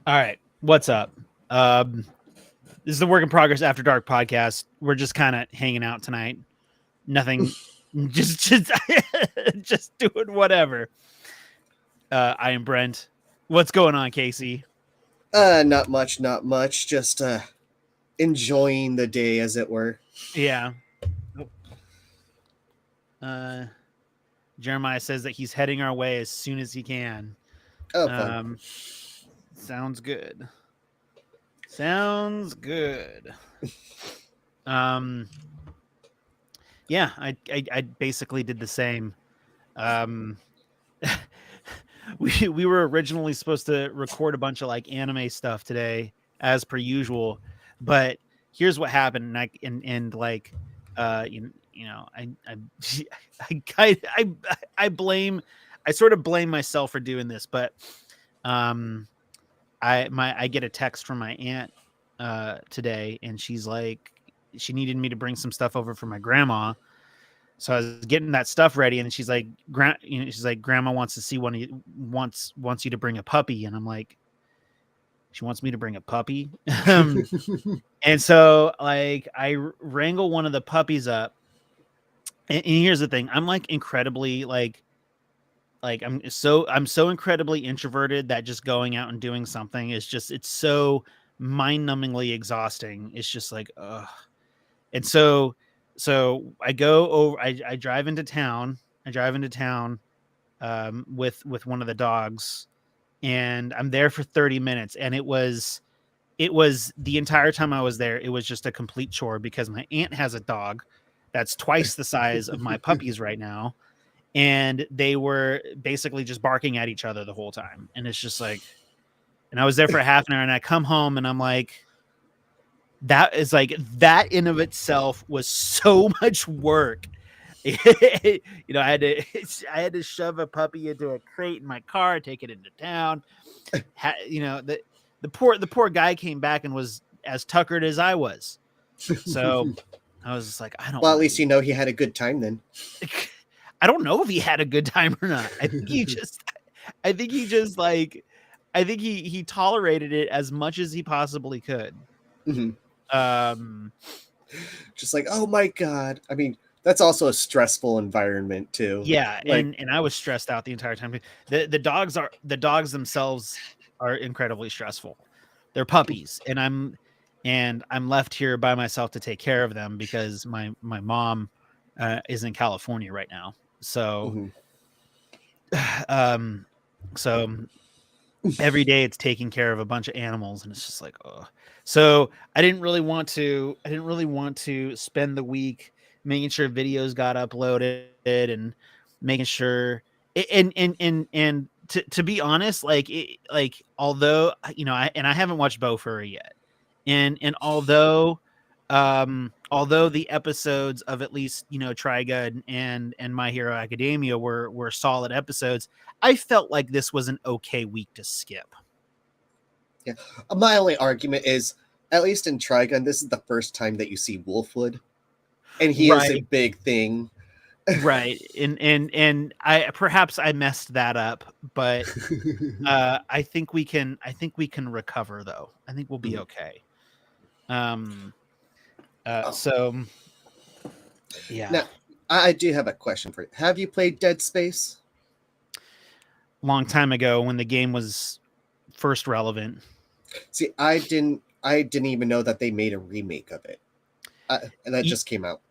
All right, what's up? Um, this is the Work in Progress After Dark podcast. We're just kind of hanging out tonight. Nothing, just just doing whatever. I am Brent. What's going on, Casey? Not much, not much. Just enjoying the day, as it were. Yeah. Uh, Jeremiah says that he's heading our way as soon as he can. Oh, fun. Um, sounds good. Sounds good. Um, yeah, I basically did the same. Um, we were originally supposed to record a bunch of like anime stuff today, as per usual, but here's what happened. And like, I blame, I sort of blame myself for doing this, but um, I get a text from my aunt today, and she's like, she needed me to bring some stuff over for my grandma. So I was getting that stuff ready, and she's like, she's like, Grandma wants to see one of you, wants you to bring a puppy, and I'm like, she wants me to bring a puppy, and so like I wrangle one of the puppies up, and here's the thing, I'm like incredibly like I'm so incredibly introverted that just going out and doing something is just it's so mind-numbingly exhausting. It's just like ugh. And so I go over. I drive into town. I drive into town with one of the dogs, and I'm there for 30 minutes. And it was the entire time I was there. It was just a complete chore because my aunt has a dog that's twice the size of my puppies right now, and they were basically just barking at each other the whole time. And it's just like, and I was there for a half an hour, and I come home, and I'm like, that is like that in of itself was so much work. I had to shove a puppy into a crate in my car, take it into town. The poor guy came back and was as tuckered as I was. So I was just like, I don't Well, at want least to you know he had a good time then. do. I don't know if he had a good time or not. I think he just like, I think he tolerated it as much as he possibly could. Mhm. Um, Just like, oh my god. I mean, that's also a stressful environment too. Yeah, Like, and I was stressed out the entire time. The dogs themselves are incredibly stressful. They're puppies, and I'm left here by myself to take care of them because my mom is in California right now. So mhm. um so every day it's taking care of a bunch of animals, and it's just like, oh. So I didn't really want to spend the week making sure videos got uploaded and making sure and to be honest, like although I haven't watched Bo Furry yet, and although the episodes of at least Trigun and My Hero Academia were solid episodes, I felt like this was an okay week to skip. Yeah. My only argument is, at least in Trigun, this is the first time that you see Wolfwood, and he is a Right, big thing. right. And I messed that up, but I think we can recover though. I think we'll be Mhm. okay. Um Oh, so yeah, now, I do have a question for you. Have you played Dead Space? long time ago when the game was first relevant. See, I didn't even know that they made a remake of it. And that just came out.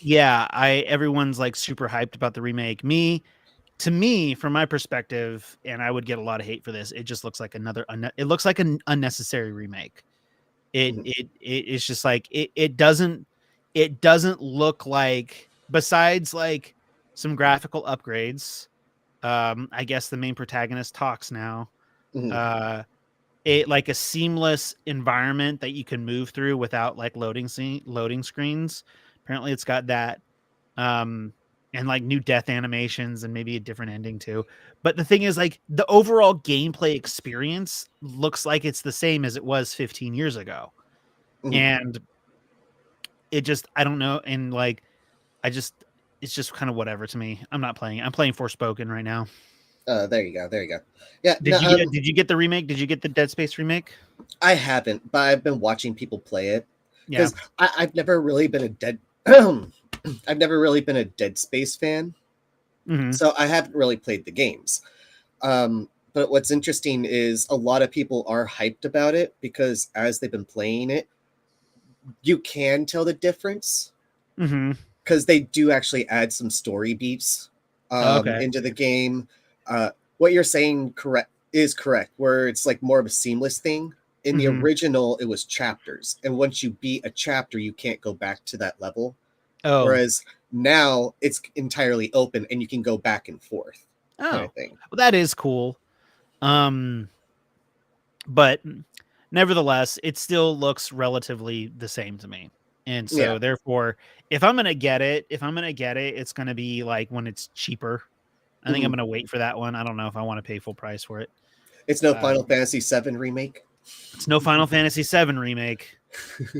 Yeah, I everyone's like super hyped about the remake. To me, from my perspective, and I would get a lot of hate for this. It just looks like it looks like an unnecessary remake. Mhm. It's just like it doesn't look like, besides like some graphical upgrades. I guess the main protagonist talks now. Mhm. Uh, it like a seamless environment that you can move through without like loading screens. Apparently, it's got that, um, and like new death animations and maybe a different ending too. But the thing is, like the overall gameplay experience looks like it's the same as it was 15 years ago, Mhm. and it just I don't know, and like I just it's just kind of whatever to me. I'm not playing. I'm playing Forspoken right now. There you go. There you go. Yeah. No, Did you get the remake? Did you get the Dead Space remake? I haven't, but I've been watching people play it Yeah. because I've never really been a dead. I've never really been a Dead Space fan, Hmm. so I haven't really played the games. But what's interesting is a lot of people are hyped about it because as they've been playing it, you can tell the difference Hmm. because they do actually add some story beats Okay. into the game. What you're saying is correct, where it's like more of a seamless thing. In the Hmm. original, it was chapters, and once you beat a chapter, you can't go back to that level. Oh. Whereas now it's entirely open, and you can go back and forth, kind Oh. of thing. Well, that is cool. Um, but nevertheless, it still looks relatively the same to me. And Yeah. so therefore, if I'm gonna get it, it's gonna be like when it's cheaper. I think I'm Mhm. gonna wait for that one. I don't know if I want to pay full price for it. It's no Final Um, Fantasy VII remake. it's no Final Fantasy VII remake.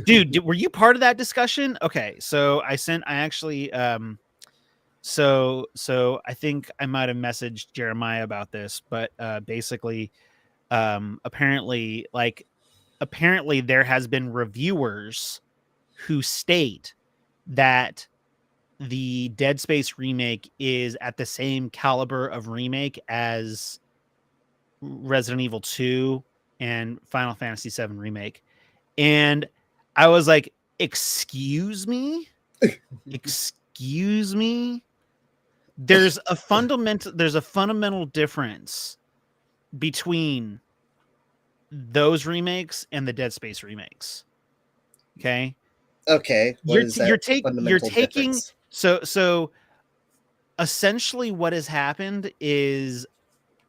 Dude, were you part of that discussion? Okay, so I actually so I think I might have messaged Jeremiah about this, but basically apparently there has been reviewers who state that the Dead Space remake is at the same caliber of remake as Resident Evil 2 and Final Fantasy 7 remake. And I was like, "Excuse me? Excuse me? There's a fundamental difference between those remakes and the Dead Space remakes." Okay? Okay, what You're is t- you're that take you're fundamental taking difference? so essentially what has happened is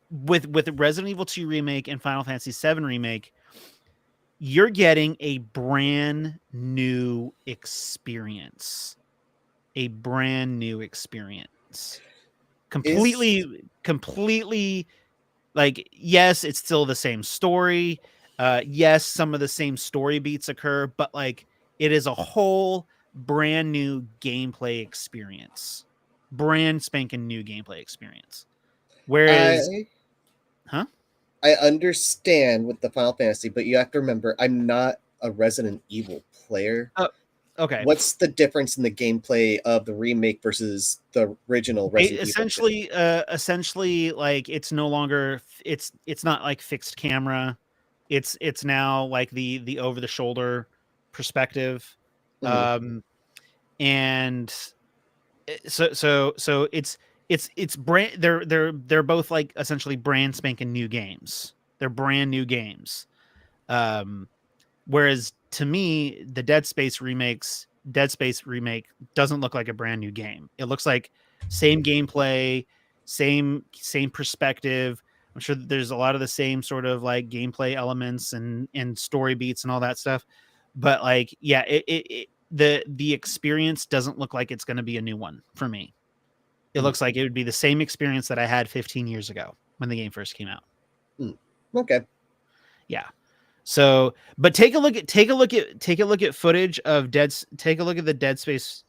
with Resident Evil 2 remake and Final Fantasy 7 remake, you're getting a brand new experience. A brand new experience. Is Completely like, yes, it's still the same story. Yes, some of the same story beats occur, but like it is a whole brand new gameplay experience. Brand spanking new gameplay experience. Whereas, I huh? I understand with the Final Fantasy, but you have to remember I'm not a Resident Evil player. Oh, okay. What's the difference in the gameplay of the remake versus the original Resident Evil 2? Essentially, like it's no longer it's not like fixed camera. It's now like the over the shoulder perspective. Mhm. Um, and so it's brand they're both like essentially brand spanking new games. They're brand new games. Um, whereas to me, the Dead Space remake doesn't look like a brand new game. It looks like same gameplay, same perspective. I'm sure that there's a lot of the same sort of like gameplay elements and story beats and all that stuff. But like, yeah, the experience doesn't look like it's going to be a new one for me. It Mhm. looks like it would be the same experience that I had 15 years ago when the game first came out. Mhm. Okay. Yeah. So, but take a look at footage of take a look at the Dead Space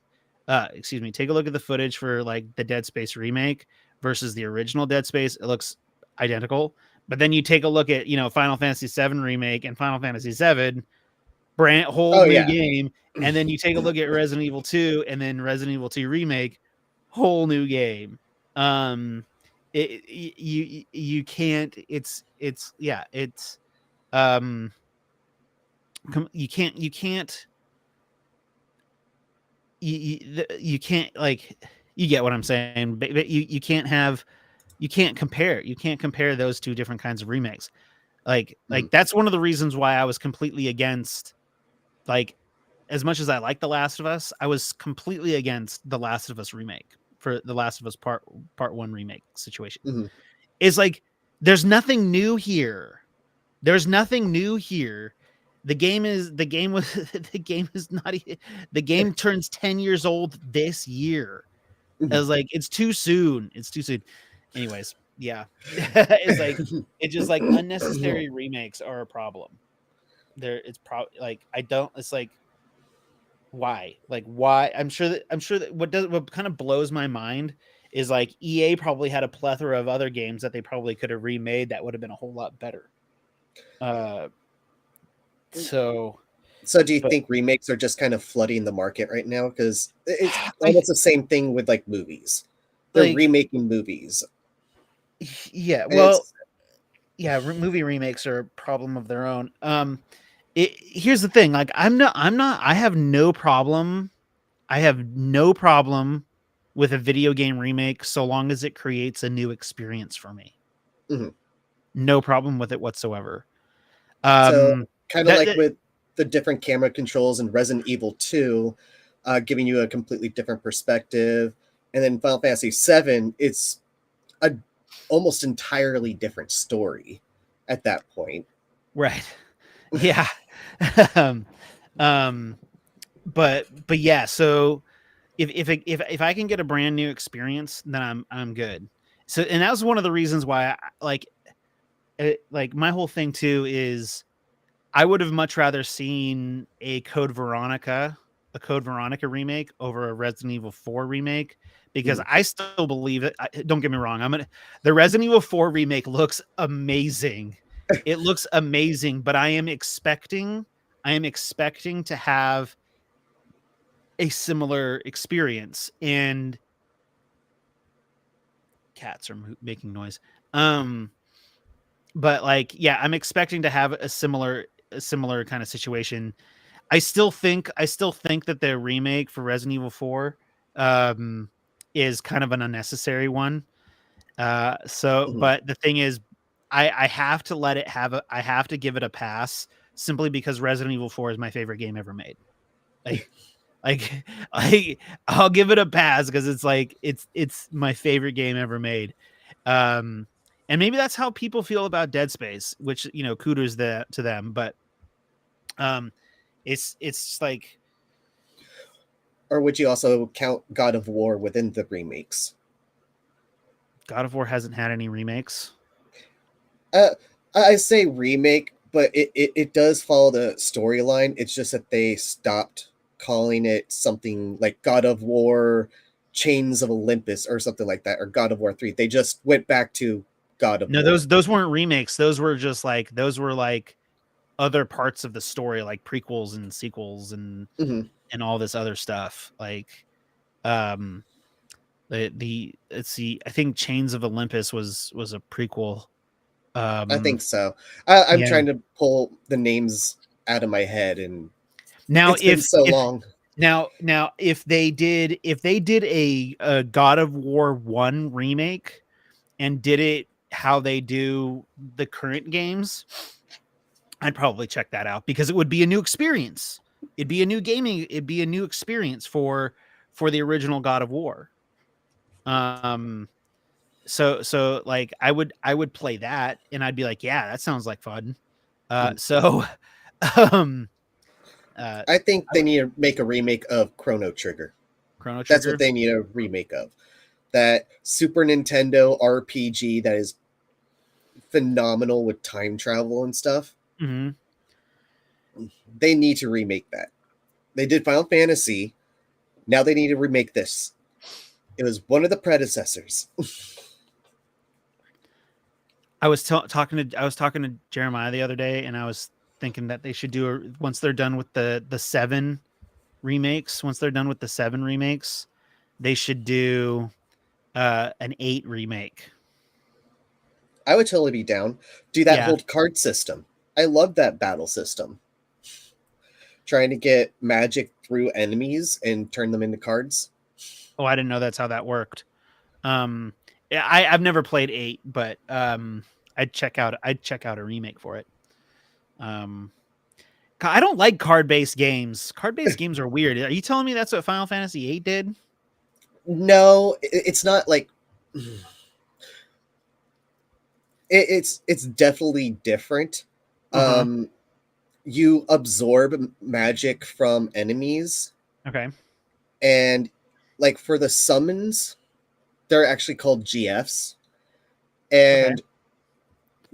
excuse me, take a look at the footage for like the Dead Space remake versus the original Dead Space. It looks identical. But then you take a look at, Final Fantasy 7 remake and Final Fantasy 7 brand whole Oh new yeah. game, and then you take a look at Resident Evil 2 and then Resident Evil 2 remake, whole new game. Um you can't it's yeah, it's um you can't you can't like you get what I'm saying, but you can't compare those two different kinds of remakes. Like Mhm. that's one of the reasons why I was completely against, like, as much as I like The Last of Us, I was completely against The Last of Us remake for The Last of Us part 1 remake situation. Mhm. Is like there's nothing new here. There's nothing new here. The game was the game is not the game turns 10 years old this year. I Mhm. was like, it's too soon. It's too soon. Anyways, yeah. It's like it's just like unnecessary remakes are a problem. It's probably like I don't it's like why? Like why? I'm sure that what kind of blows my mind is like EA probably had a plethora of other games that they probably could have remade that would have been a whole lot better. So So do you but think remakes are just kind of flooding the market right now? Because it's I almost the same thing with like movies. They're like remaking movies. yeah, well, It's yeah, movie remakes are a problem of their own. Here's the thing, like I have no problem. I have no problem with a video game remake so long as it creates a new experience for me. mhm. No problem with it whatsoever. So Um kind of that, like that with the different camera controls in Resident Evil 2, giving you a completely different perspective. And then Final Fantasy 7, it's a almost entirely different story at that point. right. Yeah. um, um but yeah, so if I can get a brand new experience, then I'm good. So and that was one of the reasons why like my whole thing too is I would have much rather seen a Code Veronica remake over a Resident Evil 4 remake because Mhm. I still believe it. Don't get me wrong. The Resident Evil 4 remake looks amazing. It looks amazing, but I am expecting to have a similar experience, and cats are making noise. Um but like yeah, I'm expecting to have a similar kind of situation. I still think that the remake for Resident Evil 4 um is kind of an unnecessary one. Mhm. But the thing is I have to let it have a I have to give it a pass simply because Resident Evil 4 is my favorite game ever made. Like like I'll give it a pass because it's like it's my favorite game ever made. Um and maybe that's how people feel about Dead Space, which kudos to them, but um it's just like Or would you also count God of War within the remakes? God of War hasn't had any remakes. Uh, I say remake, but it does follow the storyline. It's just that they stopped calling it something like God of War Chains of Olympus or something like that, or God of War 3. They just went back to God of No, War. those weren't remakes. Those were like other parts of the story, like prequels and sequels Mhm. and all this other stuff. Like um the let's see, I think Chains of Olympus was a prequel. I think Um so. I'm yeah. trying to pull the names out of my head, and Now it's been so if long. now if they did a God of War 1 remake and did it how they do the current games, I'd probably check that out because it would be a new experience. It'd be a new experience for the original God of War. Um so like I would play that and I'd be like, yeah, that sounds like fun. Mhm. So um uh I think they need to make a remake of Chrono Trigger. Chrono That's what Trigger. they need a remake of. That Super Nintendo RPG that is phenomenal with time travel and stuff. Mhm. They need to remake that. They did Final Fantasy. Now they need to remake this. It was one of the predecessors. I was talking to Jeremiah the other day and I was thinking that they should once they're done with the 7 remakes, once they're done with the 7 remakes, they should do an 8 remake. I would totally be down. Do that Yeah. whole card system. I love that battle system. Trying to get magic through enemies and turn them into cards. Oh, I didn't know that's how that worked. Yeah, I've never played 8, but I'd check out a remake for it. Um I don't like card-based games. Card-based games are weird. Are you telling me that's what Final Fantasy 8 did? No, it's not like it's definitely different. Uh-huh. Um, you absorb magic from enemies, Okay. and like for the summons, they're actually called GFs, Okay. and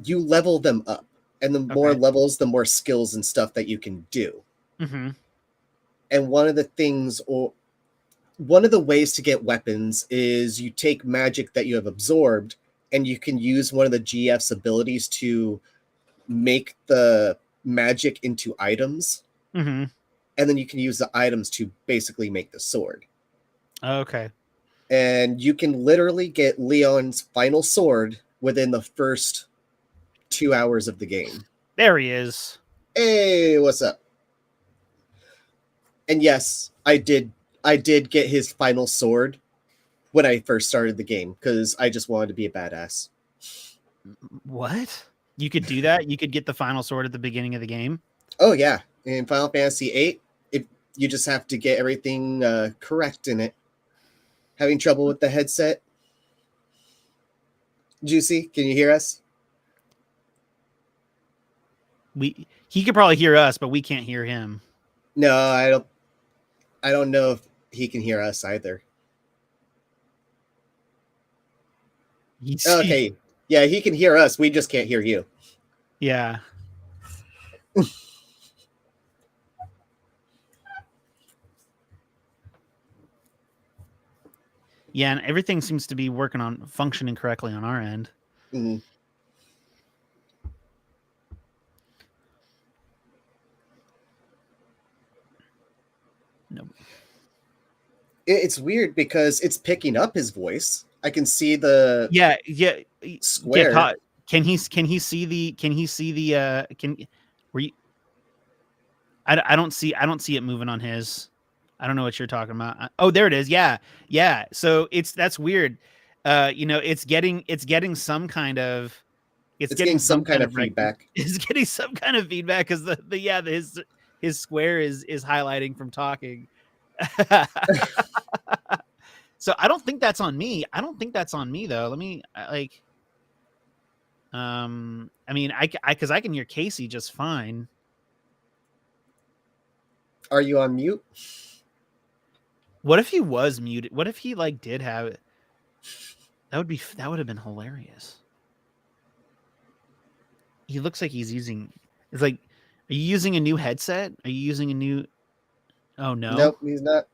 you level them up. And the more Okay. levels, the more skills and stuff that you can do. Mhm. And one of the things, or one of the ways to get weapons is you take magic that you have absorbed, and you can use one of the GF's abilities to make the magic into items, Mm-hmm. and then you can use the items to basically make the sword. Okay. And you can literally get Leon's final sword within the first 2 hours of the game. There he is. Hey, what's up? And yes, I did get his final sword when I first started the game because I just wanted to be a badass. What? You could do that? You could get the final sword at the beginning of the game? Oh yeah, in Final Fantasy VIII, you just have to get everything correct in it. Having trouble with the headset? Juicy, can you hear us? He could probably hear us, but we can't hear him. No, I don't know if he can hear us either. Okay. Yeah, he can hear us. We just can't hear you. Yeah. Yeah, and everything seems to be functioning correctly on our end. Mm-hmm. Nope. It's weird because it's picking up his voice. I can see the square. Yeah, can he see the I don't see it moving on his. I don't know what you're talking about. Oh, there it is. Yeah. So that's weird. It's getting some kind of some kind of feedback. It's getting some kind of feedback because his square is highlighting from talking. So I don't think that's on me. Though. Let me I mean, because I can hear Casey just fine. Are you on mute? What if he was muted? What if he did have it? That would have been hilarious. He looks like he's using. It's like, are you using a new headset? Are you using a new? Oh no. Nope, he's not.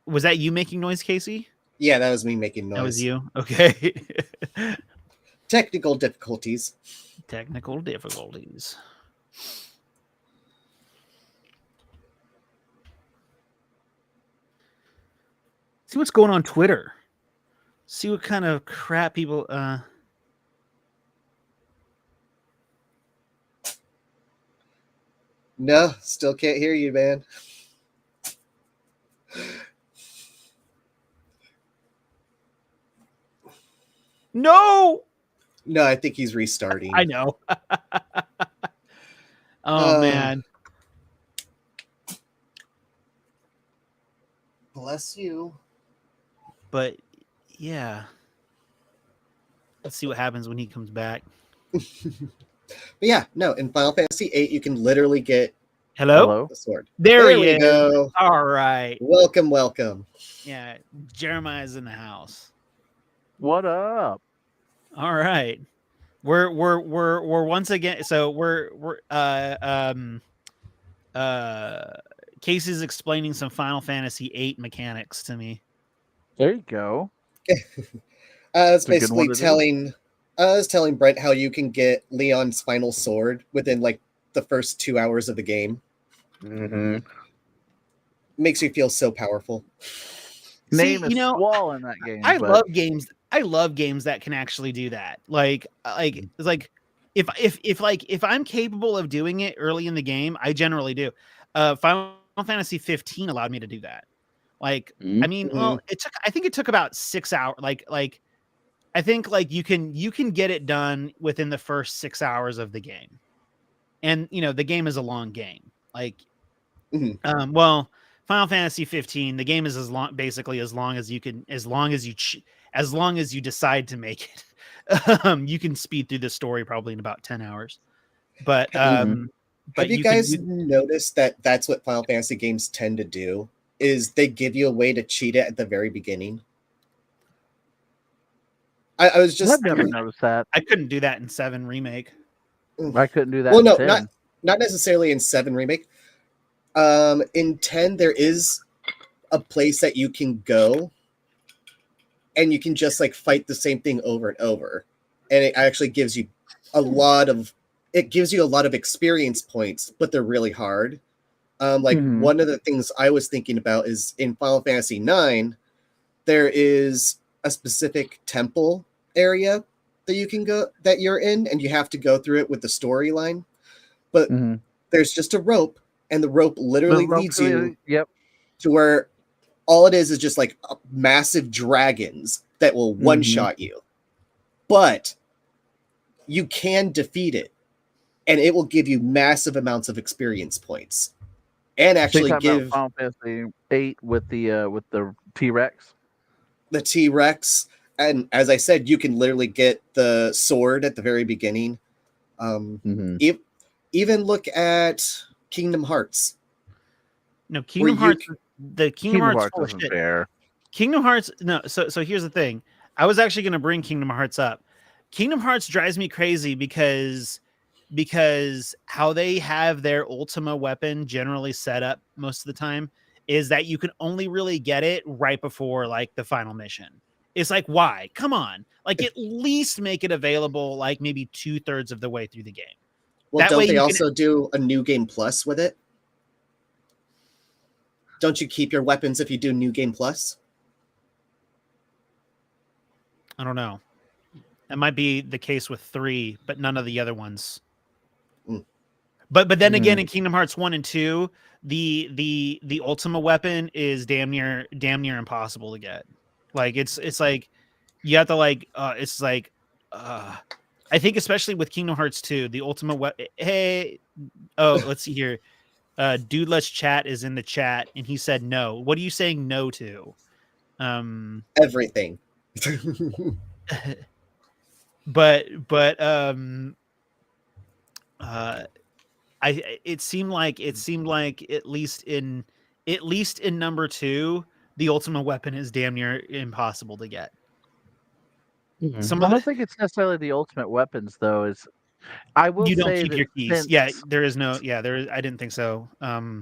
Was that you making noise, Casey? Yeah, that was me making noise. That was you. Okay. Technical difficulties. See what's going on Twitter. See what kind of crap people No, still can't hear you, man. No, I think he's restarting. I know. Oh man. Bless you. But yeah. Let's see what happens when he comes back. But yeah, no, in Final Fantasy VIII, you can literally get Hello? the sword. There we is. Go. All right. Welcome. Yeah, Jeremiah's in the house. What up? All right. We're once again, so we're Casey's explaining some Final Fantasy VIII mechanics to me. There you go. I was basically telling Brent how you can get Leon's final sword within the first 2 hours of the game. Mm-hmm. Makes you feel so powerful. Name is Squall in that game. I love games that can actually do that. It's like if I'm capable of doing it early in the game, I generally do. Final Fantasy 15 allowed me to do that. I mean, well, I think it took about 6 hours. I think you can get it done within the first 6 hours of the game. And the game is a long game. Well, Final Fantasy 15, the game is basically as long as you decide to make it. You can speed through the story probably in about 10 hours. But have you guys noticed that that's what Final Fantasy games tend to do? Is they give you a way to cheat it at the very beginning? I've never noticed that. I couldn't do that in 7 Remake. I couldn't do that. Well, no, in 10. not necessarily in 7 remake. In 10, there is a place that you can go, and you can just like fight the same thing over and over, and it actually gives you a lot of experience points, but they're really hard. Like one of the things I was thinking about is in Final Fantasy IX, there is a specific temple area that you can go that you're in, and you have to go through it with the storyline. But there's just a rope, and the rope literally leads you to where all it is just like massive dragons that will one-shot you. But you can defeat it, and it will give you massive amounts of experience points. And actually give Final Fantasy 8 with the T-Rex. The T-Rex, and as I said, you can literally get the sword at the very beginning. Even look at Kingdom Hearts. No, Kingdom Hearts. The Kingdom Hearts full of shit. Fair. Kingdom Hearts. No, so here's the thing. I was actually going to bring Kingdom Hearts up. Kingdom Hearts drives me crazy because how they have their Ultima weapon generally set up most of the time is that you can only really get it right before like the final mission. It's like, why? Come on. Like at least make it available like maybe 2/3 of the way through the game. Well, that don't they also do a New Game Plus with it? Don't you keep your weapons if you do New Game Plus? I don't know. That might be the case with 3, but none of the other ones. But then again, in Kingdom Hearts 1 and 2, the Ultima weapon is damn near impossible to get. Like it's like you have to like I think especially with Kingdom Hearts 2, the Ultima weapon. Hey, let's see here. Dude, let's chat is in the chat, and he said no. What are you saying no to? Everything. but it seemed like at least in number 2, the Ultima weapon is damn near impossible to get. I don't think it's necessarily the ultimate weapons though. I will you don't say keep that your keys. Yeah, there is no. Yeah, there is. I didn't think so.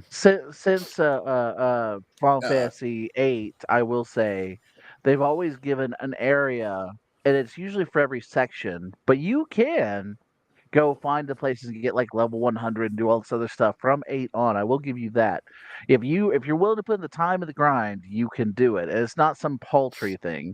Since Final Fantasy 8, I will say they've always given an area, and it's usually for every section. But you can go find the places and get like level 100 and do all this other stuff from 8 on. I will give you that. If you're willing to put in the time and the grind, you can do it. And it's not some paltry thing.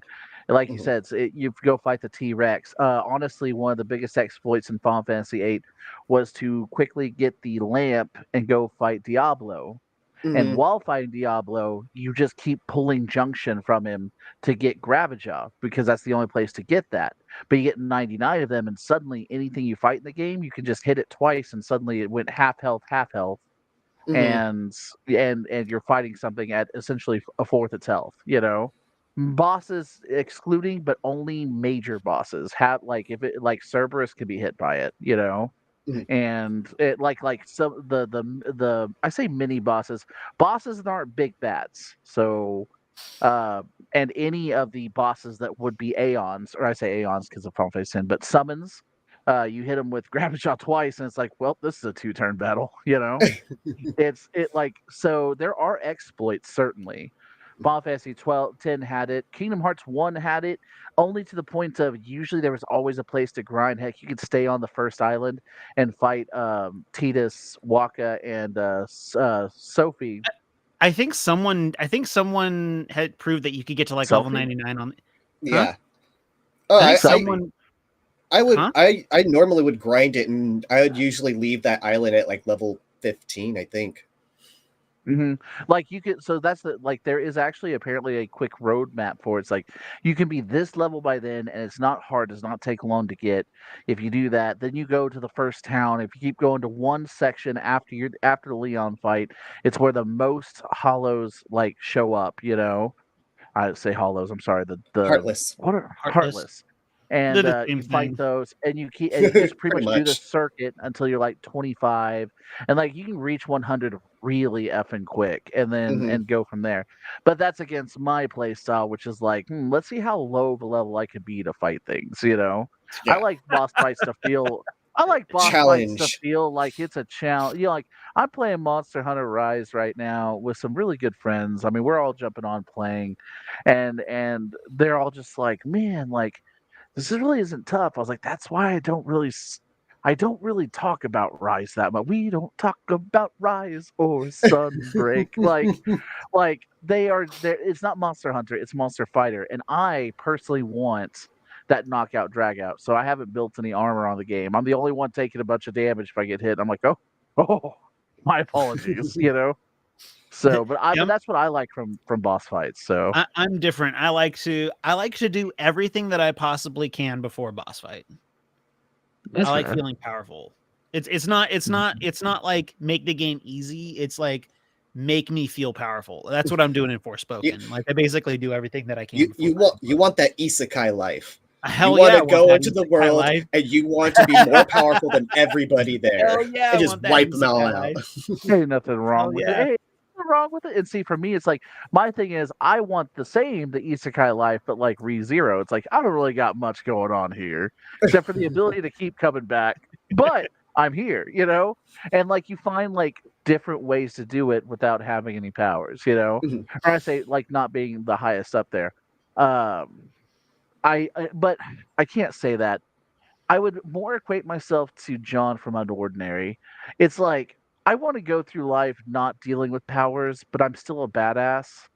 Like you said, you go fight the T-Rex. Honestly, one of the biggest exploits in Final Fantasy VIII was to quickly get the lamp and go fight Diablo. And while fighting Diablo, you just keep pulling Junction from him to get Gravajaw, because that's the only place to get that. But you get 99 of them, and suddenly anything you fight in the game, you can just hit it twice, and suddenly it went half health, and you're fighting something at essentially a fourth its health. Bosses excluding, but only major bosses have if it like Cerberus could be hit by it. And it like some the I say mini bosses that aren't big bats. So and any of the bosses that would be Aeons, or I say Aeons because of Final Fantasy X, but summons, you hit them with Gravajaw twice, and it's like, well, this is a 2-turn battle. So there are exploits certainly. Final Fantasy 10 had it. Kingdom Hearts 1 had it, only to the point of usually there was always a place to grind. Heck, you could stay on the first island and fight Tidus, Wakka, and Sophie. I think someone had proved that you could get to like level 99 on. Yeah. I normally would grind it, and I would usually leave that island at like level 15, I think. Like you could, so that's there is actually apparently a quick roadmap for it. It's like you can be this level by then, and it's not hard, does not take long to get. If you do that, then you go to the first town. If you keep going to one section after the Leon fight, it's where the most hollows show up. I say hollows. I'm sorry. The Heartless. What are Heartless? And you fight those, and you just pretty much do the circuit until you're like 25, and you can reach 100 really effing quick, and then and go from there. But that's against my play style, which is let's see how low of a level I could be to fight things. Yeah. I like boss fights to feel I like boss fights to challenge. feel like it's a challenge. You know, like I'm playing Monster Hunter Rise right now with some really good friends. I mean, we're all jumping on playing, and they're all just like, man, like this really isn't tough. I was like, that's why I don't really talk about Rise that much. We don't talk about Rise or Sunbreak. Like they are there. It's not Monster Hunter, it's Monster Fighter. And I personally want that knockout drag out. So I haven't built any armor on the game. I'm the only one taking a bunch of damage if I get hit. I'm like, oh, my apologies, you know? So but Yep. that's what I like from boss fights. So I'm different. I like to do everything that I possibly can before a boss fight. I like feeling powerful. It's not like make the game easy. It's like make me feel powerful. That's what I'm doing in Forspoken. Like I basically do everything that I can. You want that isekai life. Hell you want yeah, to go into the world and you want to be more powerful than everybody there. Hell yeah, and just wipe them all out. Ain't nothing wrong with it. Hey, nothing wrong with it. And see, for me, it's like my thing is I want the isekai life, but like ReZero. It's like I don't really got much going on here except for the ability to keep coming back. But I'm here, you know? And like you find like different ways to do it without having any powers, you know? Mhm. Or I say like not being the highest up there. But I can't say that. I would more equate myself to John from Unordinary. It's like I want to go through life not dealing with powers, but I'm still a badass.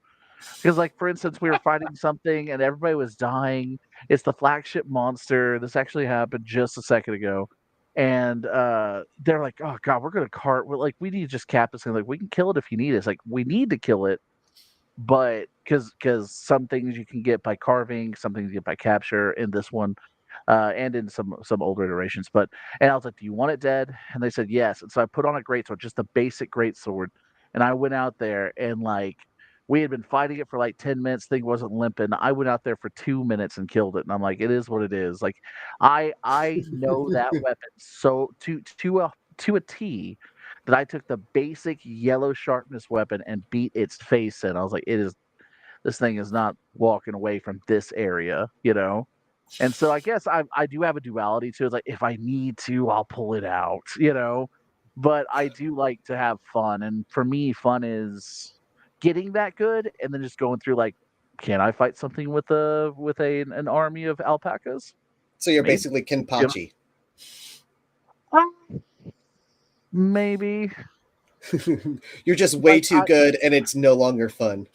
Because, like, for instance, we were fighting something and everybody was dying. It's the flagship monster. This actually happened just a second ago. And they're like, oh, God, we're going to cart. We're like, we need to just cap this thing. Like, we can kill it if you need it. It's like, we need to kill it. But because some things you can get by carving, some things you get by capture in this one, and in some older iterations. And I was like, "Do you want it dead?" And they said yes. And so I put on a greatsword, just a basic greatsword, and I went out there and like we had been fighting it for like 10 minutes. Thing wasn't limping. I went out there for 2 minutes and killed it. And I'm like, it is what it is. Like I know that weapon so to a T that I took the basic yellow sharpness weapon and beat its face in. I was like, this thing is not walking away from this area, you know? And so I guess I do have a duality to it. It's like if I need to, I'll pull it out, you know? But I do like to have fun. And for me, fun is getting that good and then just going through like, can I fight something with an army of alpacas? So you're Maybe. basically Kenpachi. Maybe. You're just way Like, too good and it's no longer fun.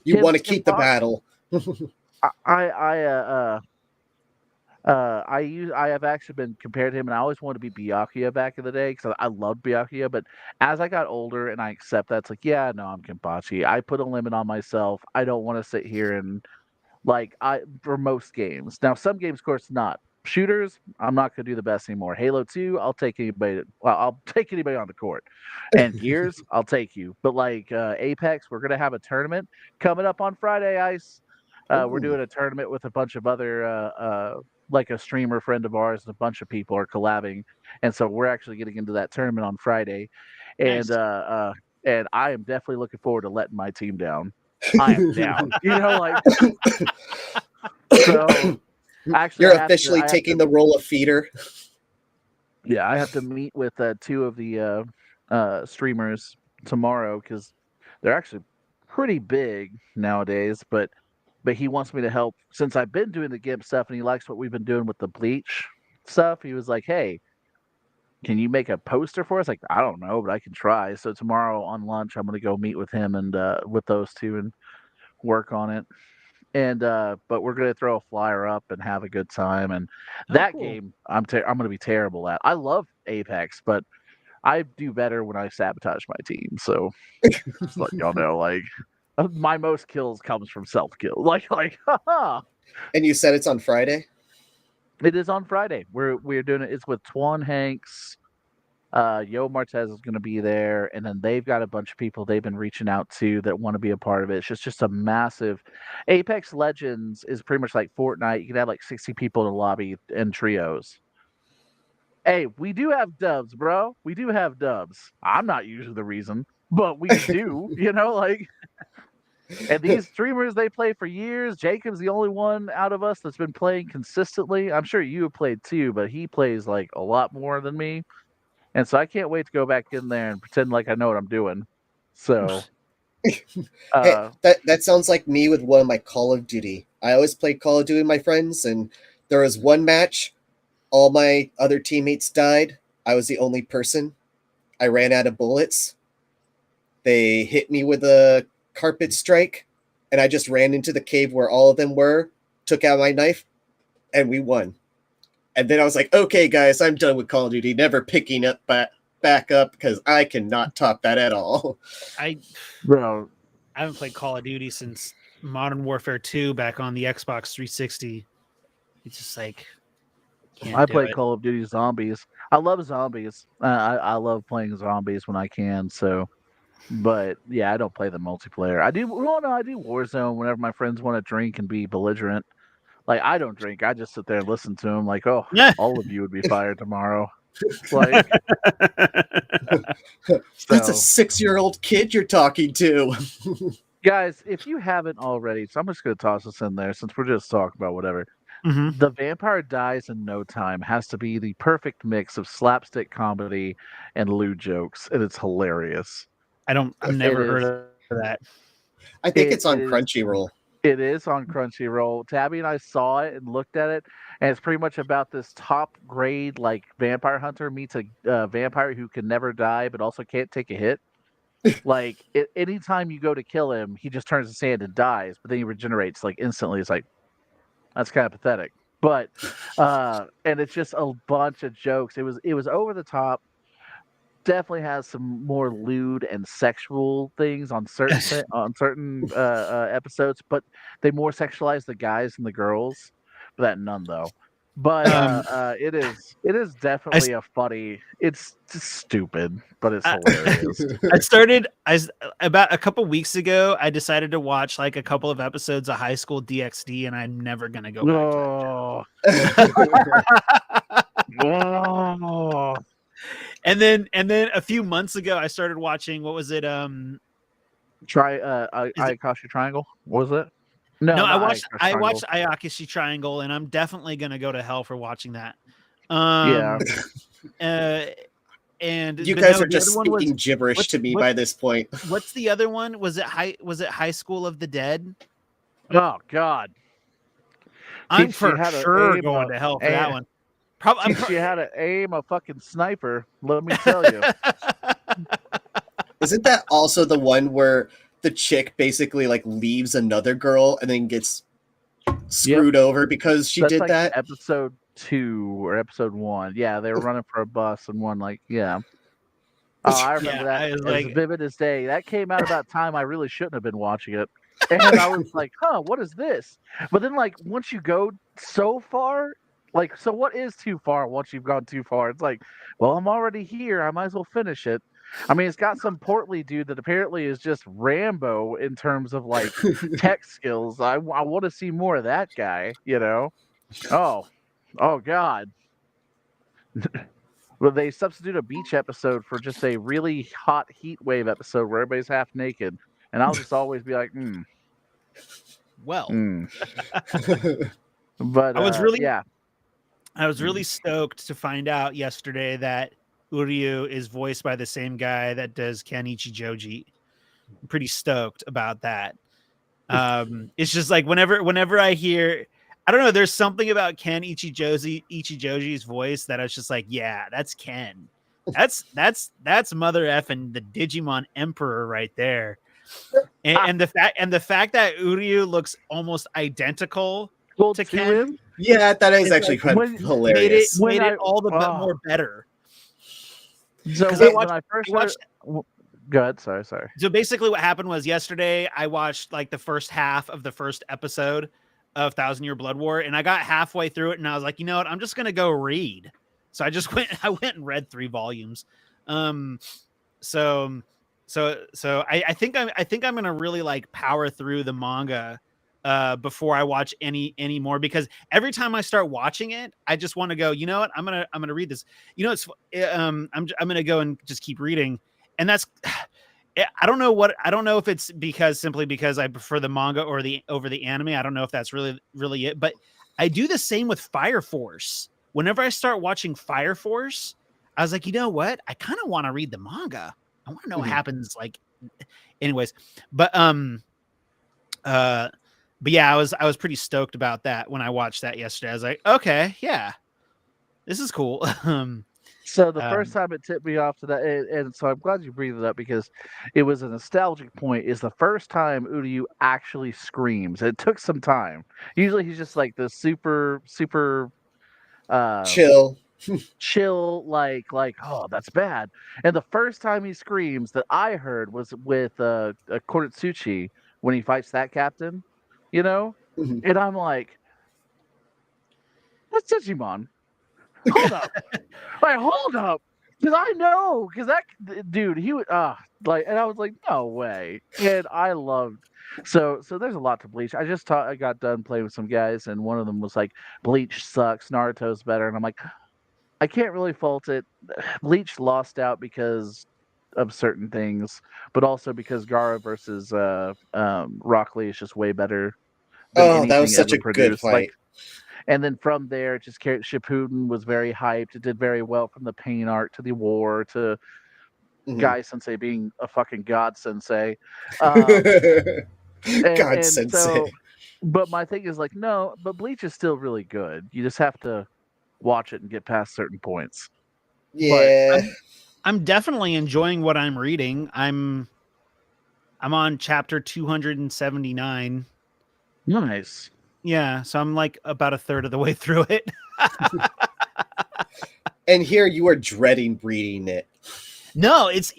You want to keep the battle. I have actually been compared to him, and I always wanted to be Byakuya back in the day because I loved Byakuya. But as I got older and I accept that, it's like, yeah, no, I'm Kenpachi. I put a limit on myself. I don't want to sit here and for most games. Now, some games, of course, not shooters. I'm not going to do the best anymore. Halo 2, I'll take anybody. Well, I'll take anybody on the court. And Gears, I'll take you. But like Apex, we're going to have a tournament coming up on Friday. Ice. We're doing a tournament with a bunch of other like a streamer friend of ours, and a bunch of people are collabing, and so we're actually getting into that tournament on Friday, and Nice. and I am definitely looking forward to letting my team down. I am down, you know, like so. Actually, you're officially taking the role of feeder. Yeah, I have to meet with two of the streamers tomorrow because they're actually pretty big nowadays, but he wants me to help since I've been doing the GIMP stuff and he likes what we've been doing with the Bleach stuff. He was like, "Hey, can you make a poster for us?" Like, I don't know, but I can try. So tomorrow on lunch, I'm gonna go meet with him and with those two and work on it. And but we're gonna throw a flyer up and have a good time. And that cool. game, I'm gonna be terrible at. I love Apex, but I do better when I sabotage my team. So just let y'all know, like my most kills comes from self kill. Like, haha. And you said it's on Friday? It is on Friday. We're doing it. It's with Twan Hanks. Yo Martez is going to be there, and then they've got a bunch of people they've been reaching out to that want to be a part of it. It's just a massive. Apex Legends is pretty much like Fortnite. You can have like 60 people in a lobby in trios. Hey, we do have dubs, bro. We do have dubs. I'm not usually the reason, but we do. You know, like And these streamers, they play for years. Jacob's the only one out of us that's been playing consistently. I'm sure you have played too, but he plays like a lot more than me. And so I can't wait to go back in there and pretend like I know what I'm doing. So, Hey, uh, that sounds like me with one of my Call of Duty. I always play Call of Duty with my friends, and there was one match. All my other teammates died. I was the only person. I ran out of bullets. They hit me with a carpet strike, and I just ran into the cave where all of them were, took out my knife, and we won. And then I was like, okay, guys, I'm done with Call of Duty. Never picking up back up because I cannot top that at all. bro, I haven't played Call of Duty since Modern Warfare 2 back on the Xbox 360. It's just like can't I do play it. Call of Duty Zombies. I love zombies. I love playing zombies when I can. So, but yeah, I don't play the multiplayer. I do. Well, no, I do Warzone whenever my friends want to drink and be belligerent. Like I don't drink. I just sit there and listen to them. Like, oh, Yeah. all of you would be fired tomorrow. Like, That's a so 6-year-old kid you're talking to. guys, if you haven't already, so I'm just gonna toss this in there since we're just talking about whatever. Mhm. The Vampire Dies in No Time has to be the perfect mix of slapstick comedy and lewd jokes, and it's hilarious. I've never It heard is. of that. I think It it's on is. Crunchyroll. It is on Crunchyroll. Tabby and I saw it and looked at it, and it's pretty much about this top grade like vampire hunter meets a vampire who can never die but also can't take a hit. Like anytime you go to kill him, he just turns to sand and dies, but then he regenerates like instantly. It's like that's kind of pathetic. But and it's just a bunch of jokes. It was over the top. Definitely has some more lewd and sexual things on certain episodes, but they more sexualize the guys and the girls. But that none though. But Um, it is I, s- definitely a funny. It's just stupid, but it's I, hilarious. I started about a couple weeks ago. I decided to watch like a couple of episodes of High School DxD, and I'm never gonna go back to Oh, that. oh. And then a few months ago, I started watching. What was it? Try Is it? Ayakashi Triangle. What was it? No, No, not I Ayakashi watched Triangle. Ayakashi Triangle, and I'm definitely gonna go to hell for watching that. Yeah. Uh, and You but guys no, are the just other one was speaking gibberish to me what by this point. what's the other one? Was it High School of the Dead? Oh God. I'm Teach you for how to sure aim going a to hell for that and one. Probably. teach you how to aim a fucking sniper. Let me tell you. Isn't that also the one where the chick basically like leaves another girl and then gets screwed over because she That's did like that? episode 2 or episode 1. Yeah, they were running for a bus and one like yeah. Oh, I remember Yeah, that I was as like, vivid as day. That came out about time I really shouldn't have been watching it. And I was like, huh, what is this? But then like once you go so far, like so what is too far once you've gone too far? It's like, well, I'm already here. I might as well finish it. I mean, it's got some portly dude that apparently is just Rambo in terms of like tech skills. I want to see more of that guy, you know? Oh, oh God. Well, they substitute a beach episode for just a really hot heat wave episode where everybody's half naked, and I'll just always be like, well, mm. But I was really yeah, stoked to find out yesterday that Uryu is voiced by the same guy that does Kenichi Joji. I'm pretty stoked about that. It's just like whenever I hear, I don't know, there's something about Ken Ichijoji's voice that I was just like, yeah, that's Ken. That's mother effing the Digimon Emperor right there. And the fact that Uryu looks almost identical well, to to Ken him, Yeah, that is It's actually like kind when- of hilarious. when made I- it all the oh. more better. so 'Cause I when I first watched- go ahead, sorry. So basically what happened was yesterday I watched like the first half of the first episode of Thousand Year Blood War, and I got halfway through it and I was like, you know what, I'm just gonna go read. So I just went and read 3 volumes. So I think I'm gonna really like power through the manga before I watch any more, because every time I start watching it, I just want to go, you know what, I'm gonna read this. You know, it's I'm gonna go and just keep reading. And that's I don't know if it's simply because I prefer the manga or the over the anime. I don't know if that's really it, but I do the same with Fire Force. Whenever I start watching Fire Force, I was like, you know what? I kind of want to read the manga. I want to know what happens. Like, anyways, but yeah, I was pretty stoked about that when I watched that yesterday. I was like, okay, yeah, this is cool. So the first time it tipped me off to that, and so I'm glad you breathed it up because it was a nostalgic point. Is the first time Uryu actually screams. It took some time. Usually he's just like the super Chill. chill, like oh that's bad. And the first time he screams that I heard was with Koritsuchi when he fights that captain, you know, Mhm. and I'm like, that's Digimon. Hold up. Like, hold up. Because I know, because that dude, he would, like, and I was like, no way. And I loved, so there's a lot to Bleach. I got done playing with some guys, and one of them was like, Bleach sucks, Naruto's better. And I'm like, I can't really fault it. Bleach lost out because of certain things, but also because Gara versus Rock Lee is just way better than Oh, that was anything such ever a good produced. Like, fight. and then from there, it just carried. Shippuden was very hyped. It did very well from the pain arc to the war to Mhm. Guy Sensei being a fucking god sensei. Um, God and so, Sensei. but my thing is like, no, but Bleach is still really good. You just have to watch it and get past certain points. But Yeah. I'm definitely enjoying what I'm reading. I'm on chapter 279. nice. Yeah, so I'm like about a third of the way through it. And here you are dreading reading it. No, it's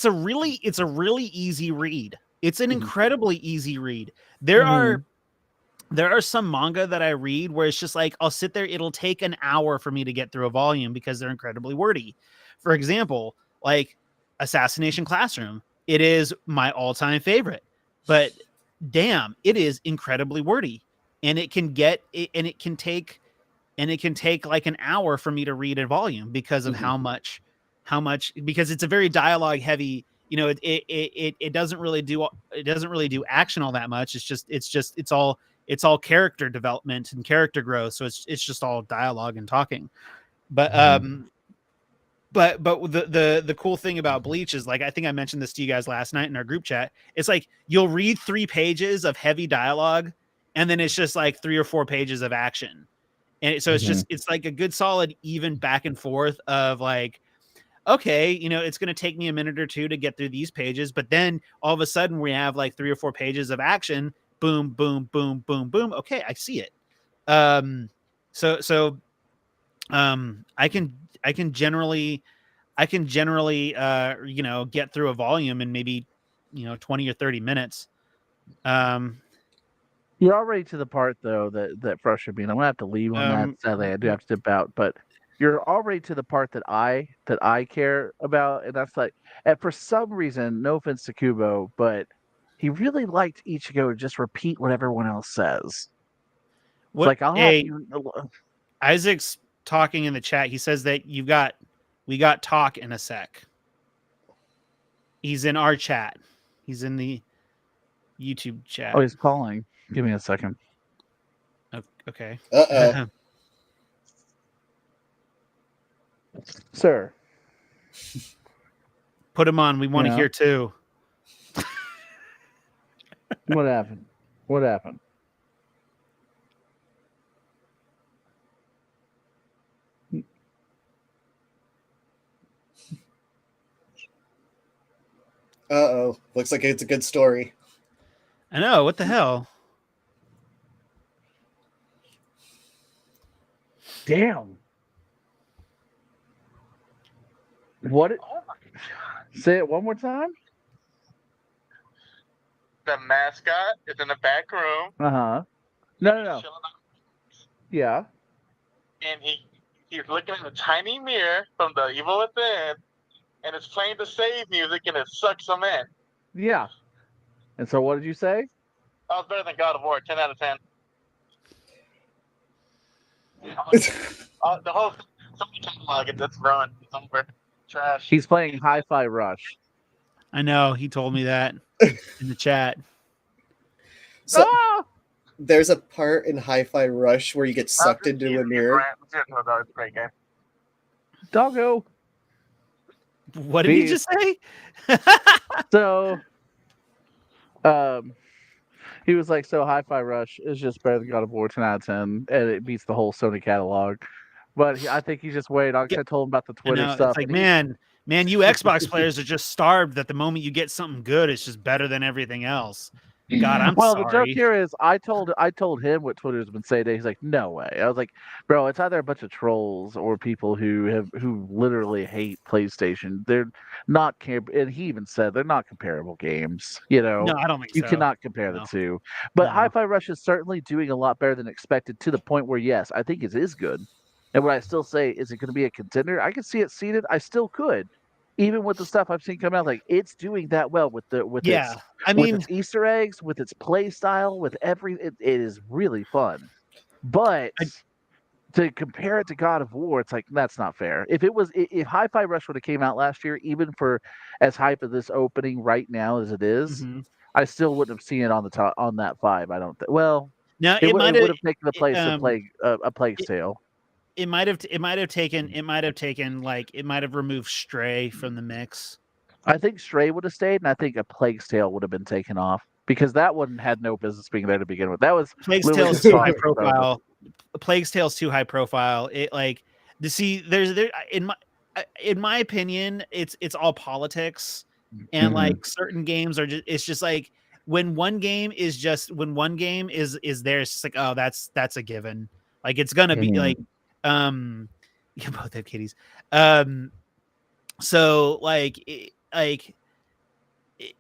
a really easy read. It's an Mhm. incredibly easy read. Mhm. There are some manga that I read where it's just like I'll sit there, it'll take an hour for me to get through a volume because they're incredibly wordy. For example, like Assassination Classroom. It is my all-time favorite. But damn, it is incredibly wordy. And it can take like an hour for me to read a volume because of Mhm. how much because it's a very dialogue heavy, you know, it doesn't really do action all that much. It's all character development and character growth, so it's just all dialogue and talking. But the cool thing about Bleach is, like, I think I mentioned this to you guys last night in our group chat. It's like you'll read 3 pages of heavy dialogue and then it's just like 3 or 4 pages of action. And so Mhm. it's like a good solid even back and forth of like, okay, you know, it's going to take me a minute or two to get through these pages, but then all of a sudden we have like 3 or 4 pages of action. Boom, boom, boom, boom, boom. Okay, I see it. Um, so I can generally you know, get through a volume in maybe, you know, 20 or 30 minutes. Um, You're already to the part though that frustrated me. And I'm gonna have to leave on that. um, Sadly, I do have to dip out, but you're already to the part that I care about, and that's like, and for some reason, no offense to Kubo, but he really liked Ichigo to just repeat what everyone else says. It's what like I'll have a you. Isaac's talking in the chat. He says that we got talk in a sec. He's in our chat. He's in the YouTube Oh, chat. he's calling. Give me a second, Okay. Uh-oh. sir. Put him on. We want to Yeah. hear too. What happened? What happened? Uh-oh. Looks like it's a good story. I know. What the hell? Damn. What? Say it one more time. The mascot is in the back room. No, no. Yeah. And he's looking in a tiny mirror from the evil within, and it's playing the save music, and it sucks him in. Yeah. And so, what did you say? That was better than God of War. 10 out of 10. The whole somebody catalog it. That's ruined. It's over. Trash. He's playing Hi-Fi Rush. I know he told me that in the chat. So Ah! there's a part in Hi-Fi Rush where you get sucked into a mirror. No, it's a great game. Doggo. What did he Beast. just say? So, he was like, "So Hi-Fi Rush is just better than God of War 10 out of 10, and it beats the whole Sony catalog." But I think he's just waiting on. 'Cause I told him about the I Twitter know, stuff. it's like, and man, you Xbox players are just starved that the moment you get something good, it's just better than everything else. God, I'm well, the joke sorry. here is I told him what Twitter's been saying today. He's like, "No way." I was like, "Bro, it's either a bunch of trolls or people who literally hate PlayStation. They're not and he even said they're not comparable games. You know, No, I don't think you so. cannot compare the No. two. But No. Hi-Fi Rush is certainly doing a lot better than expected to the point where yes, I think it is good. And what I still say is it going to be a contender? I can see it seated. I still could. Even with the stuff I've seen come out, like it's doing that well with Yeah, I with mean, its Easter eggs, with its play style, with it is really fun. But to compare it to God of War, it's like that's not fair. If Hi-Fi Rush would have came out last year, even for as hype of this opening right now as it is, mhm. I still wouldn't have seen it on the top on that 5. I don't think. Well, Now it it might would have have taken the place of a Plague's it- Tale. it might have taken like it might have removed Stray from the mix. I think Stray would have stayed, and I think a Plague's Tale would have been taken off because that one had no business being there to begin with. That was Plague's literally Tale's just too high sausage bonus. profile. Plague's Tale's too high profile. It like to see there in my opinion, it's all politics, and Mhm. like certain games are just it's just like when one game is there, it's just like, oh, that's a given. Like it's gonna be Mhm. like you both have kitties. So like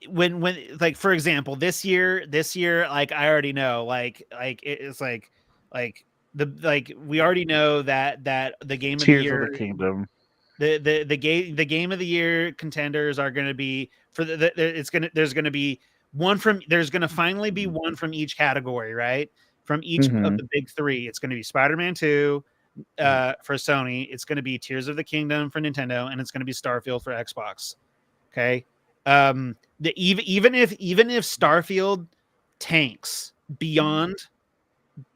when like for example this year like I already know it's like we already know that the game of the Tears year of the Kingdom. the game of the year contenders are going to be for there's going to finally be one from each category, right? From each of Mhm. the big 3. It's going to be Spider-Man 2 for Sony, it's going to be Tears of the Kingdom for Nintendo, and it's going to be Starfield for Xbox. Okay. Even if Starfield tanks beyond,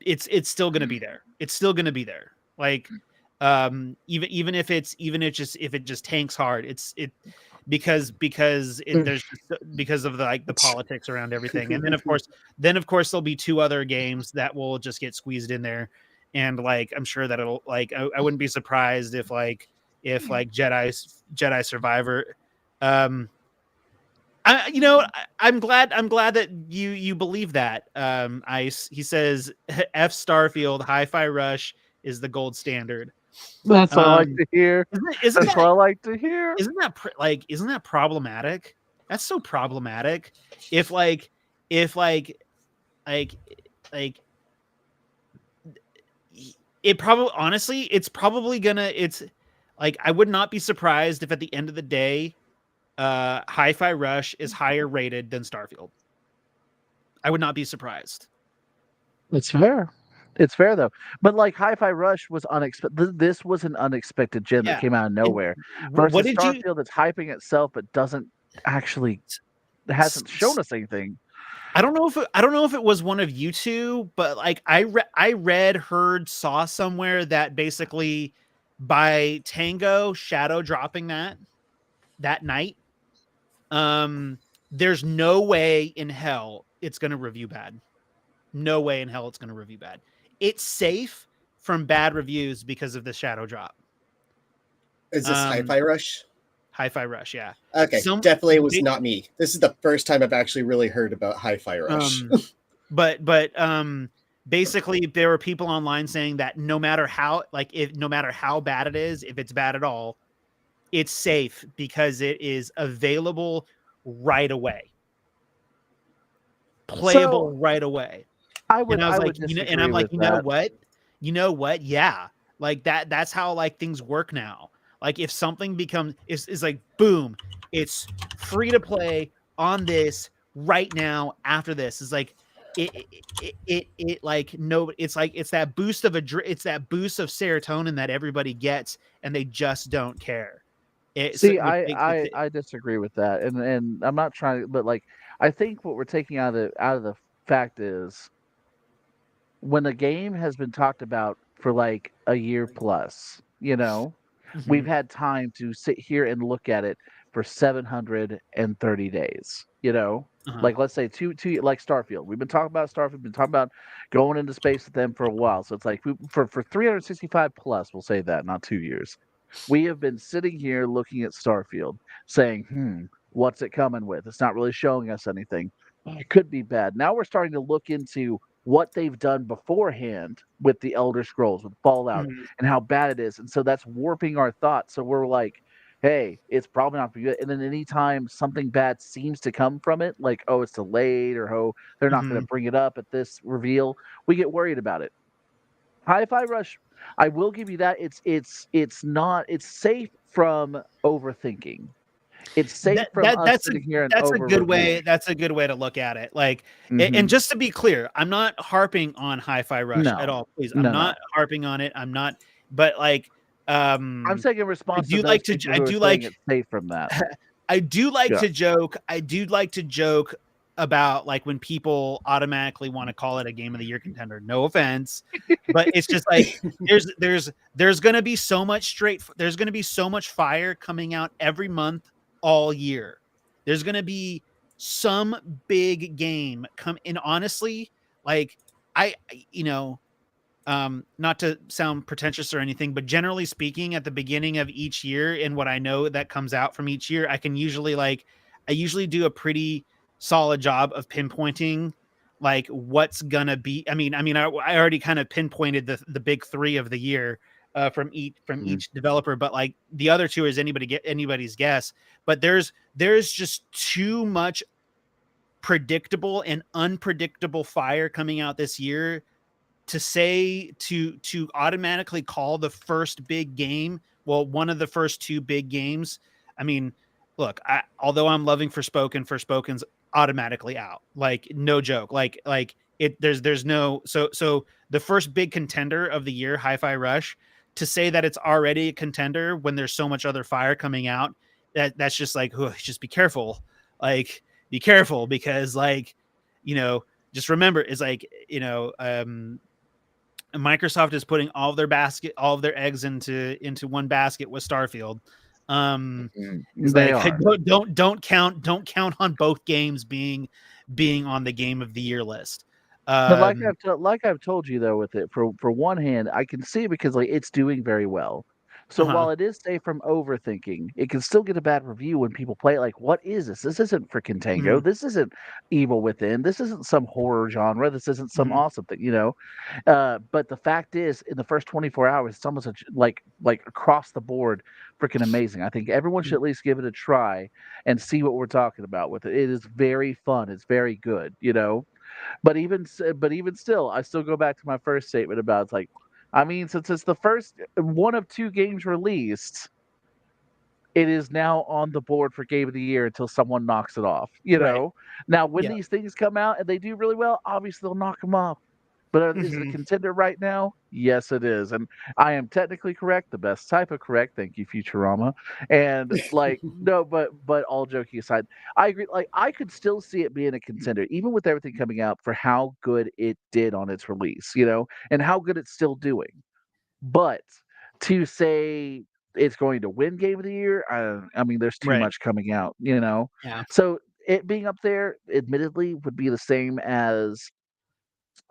it's still going to be there. It's still going to be there. Like even if it just tanks hard, because there's just because of the politics around everything. And then of course there'll be 2 other games that will just get squeezed in there, and like I'm sure that it'll like I wouldn't be surprised if Jedi Survivor. I'm glad that you believe that. Ice, he says F Starfield Hi-Fi Rush is the gold standard. That's what I like to hear. Isn't That's what I like to hear. isn't that problematic? That's so problematic. If it probably honestly it's like I would not be surprised if at the end of the day Hi-Fi Rush is higher rated than Starfield. I would not be surprised. It's fair. It's fair though. But like Hi-Fi Rush was unexpected. This was an unexpected gem that came out of nowhere. Versus What did Starfield that's hyping itself but hasn't shown us anything. I don't know if it was one of you two, but like I heard, saw somewhere that basically by Tango shadow dropping that night, there's no way in hell it's going to review bad. No way in hell it's going to review bad. It's safe from bad reviews because of the shadow drop. Is this Hi-Fi Rush? Hi-Fi Rush, yeah. Okay, definitely was not me. This is the first time I've actually really heard about Hi-Fi Rush. But basically there were people online saying that no matter how bad it is, if it's bad at all, it's safe because it is available right away. Playable right away. I was like, and I'm like, you know what? Yeah. Like that's how like things work now. Like if something becomes is like boom, it's free to play on this right now after this. Is like it like no, it's like it's that boost of serotonin that everybody gets and they just don't care. See, which makes it I disagree with that, and I'm not trying to, but like I think what we're taking out of the fact is when a game has been talked about for like a year plus, you know, we've Mhm, had time to sit here and look at it for 730 days, you know? uh-huh. Like let's say like Starfield. We've been talking about Starfield, been talking about going into space with them for a while. So it's like for 365 plus, we'll say that, not 2 years. We have been sitting here looking at Starfield, saying, what's it coming with? It's not really showing us anything. It could be bad. Now we're starting to look into what they've done beforehand with the Elder Scrolls, with Fallout, Mhm, and how bad it is. And so that's warping our thoughts. So we're like, hey, it's probably not for good. And then anytime something bad seems to come from it, like, oh, it's delayed or oh, they're not going mhm. to bring it up at this reveal, we get worried about it. Hi-Fi Rush, I will give you that. It's not it's safe from overthinking. It's safe That from that us that's a sitting here and that's a over good way reviewing. that's a good way to look at it, like, and Mhm. just to be clear, I'm not harping on Hi-Fi Rush at No. all, please, I'm No, no. not harping on it, I'm not but, like, I'm saying in I response to do those like to people I who are do saying like it's safe from that. Yeah. I do like to joke about, like, when people automatically wanna call it a game of the year contender, no offense, but it's just like, there's gonna be so much there's gonna be so much fire coming out every month all year. There's gonna be some big game come and honestly, like, you know, not to sound pretentious or anything, but generally speaking, at the beginning of each year and what I know that comes out from each year, I usually do a pretty solid job of pinpointing like what's gonna be. I already kind of pinpointed the big three of the year from Mhm. each developer, but like the other two is anybody's guess. But there's just too much predictable and unpredictable fire coming out this year to say to automatically call the first big game, well, one of the first two big games. I mean, look, although I'm loving Forspoken's automatically out. Like no joke. Like it there's no so the first big contender of the year, Hi-Fi Rush, to say that it's already a contender when there's so much other fire coming out, that's just like, just be careful. Like be careful because like, you know, just remember it's like, Microsoft is putting all of their eggs into one basket with Starfield. Mhm. It's They like are. don't count on both games being on the game of the year list. But Um, like I've told you though with it, for one hand, I can see it because like it's doing very well. So uh-huh, while it is safe from overthinking, it can still get a bad review when people play it like, what is this? This isn't freaking Tango. mhm, This isn't Evil Within. This isn't some horror genre. This isn't some mhm, awesome thing, you know? But the fact is, in the first 24 hours, it's almost like across the board, freaking amazing. I think everyone should mhm. at least give it a try and see what we're talking about with it. It is very fun. It's very good, you know? But even still, I still go back to my first statement about it's like, I mean, since it's the first one of two games released, it is now on the board for game of the year until someone knocks it off. You Right. know, now when Yeah. these things come out and they do really well, obviously they'll knock them off. But is it a Mhm. contender right now? Yes, it is, and I am technically correct, the best type of correct. Thank you, Futurama. And like, no, but all joking aside, I agree. Like, I could still see it being a contender, even with everything coming out for how good it did on its release, you know, and how good it's still doing. But to say it's going to win Game of the Year, I mean, there's too Right. much coming out, you know. Yeah. So it being up there, admittedly, would be the same as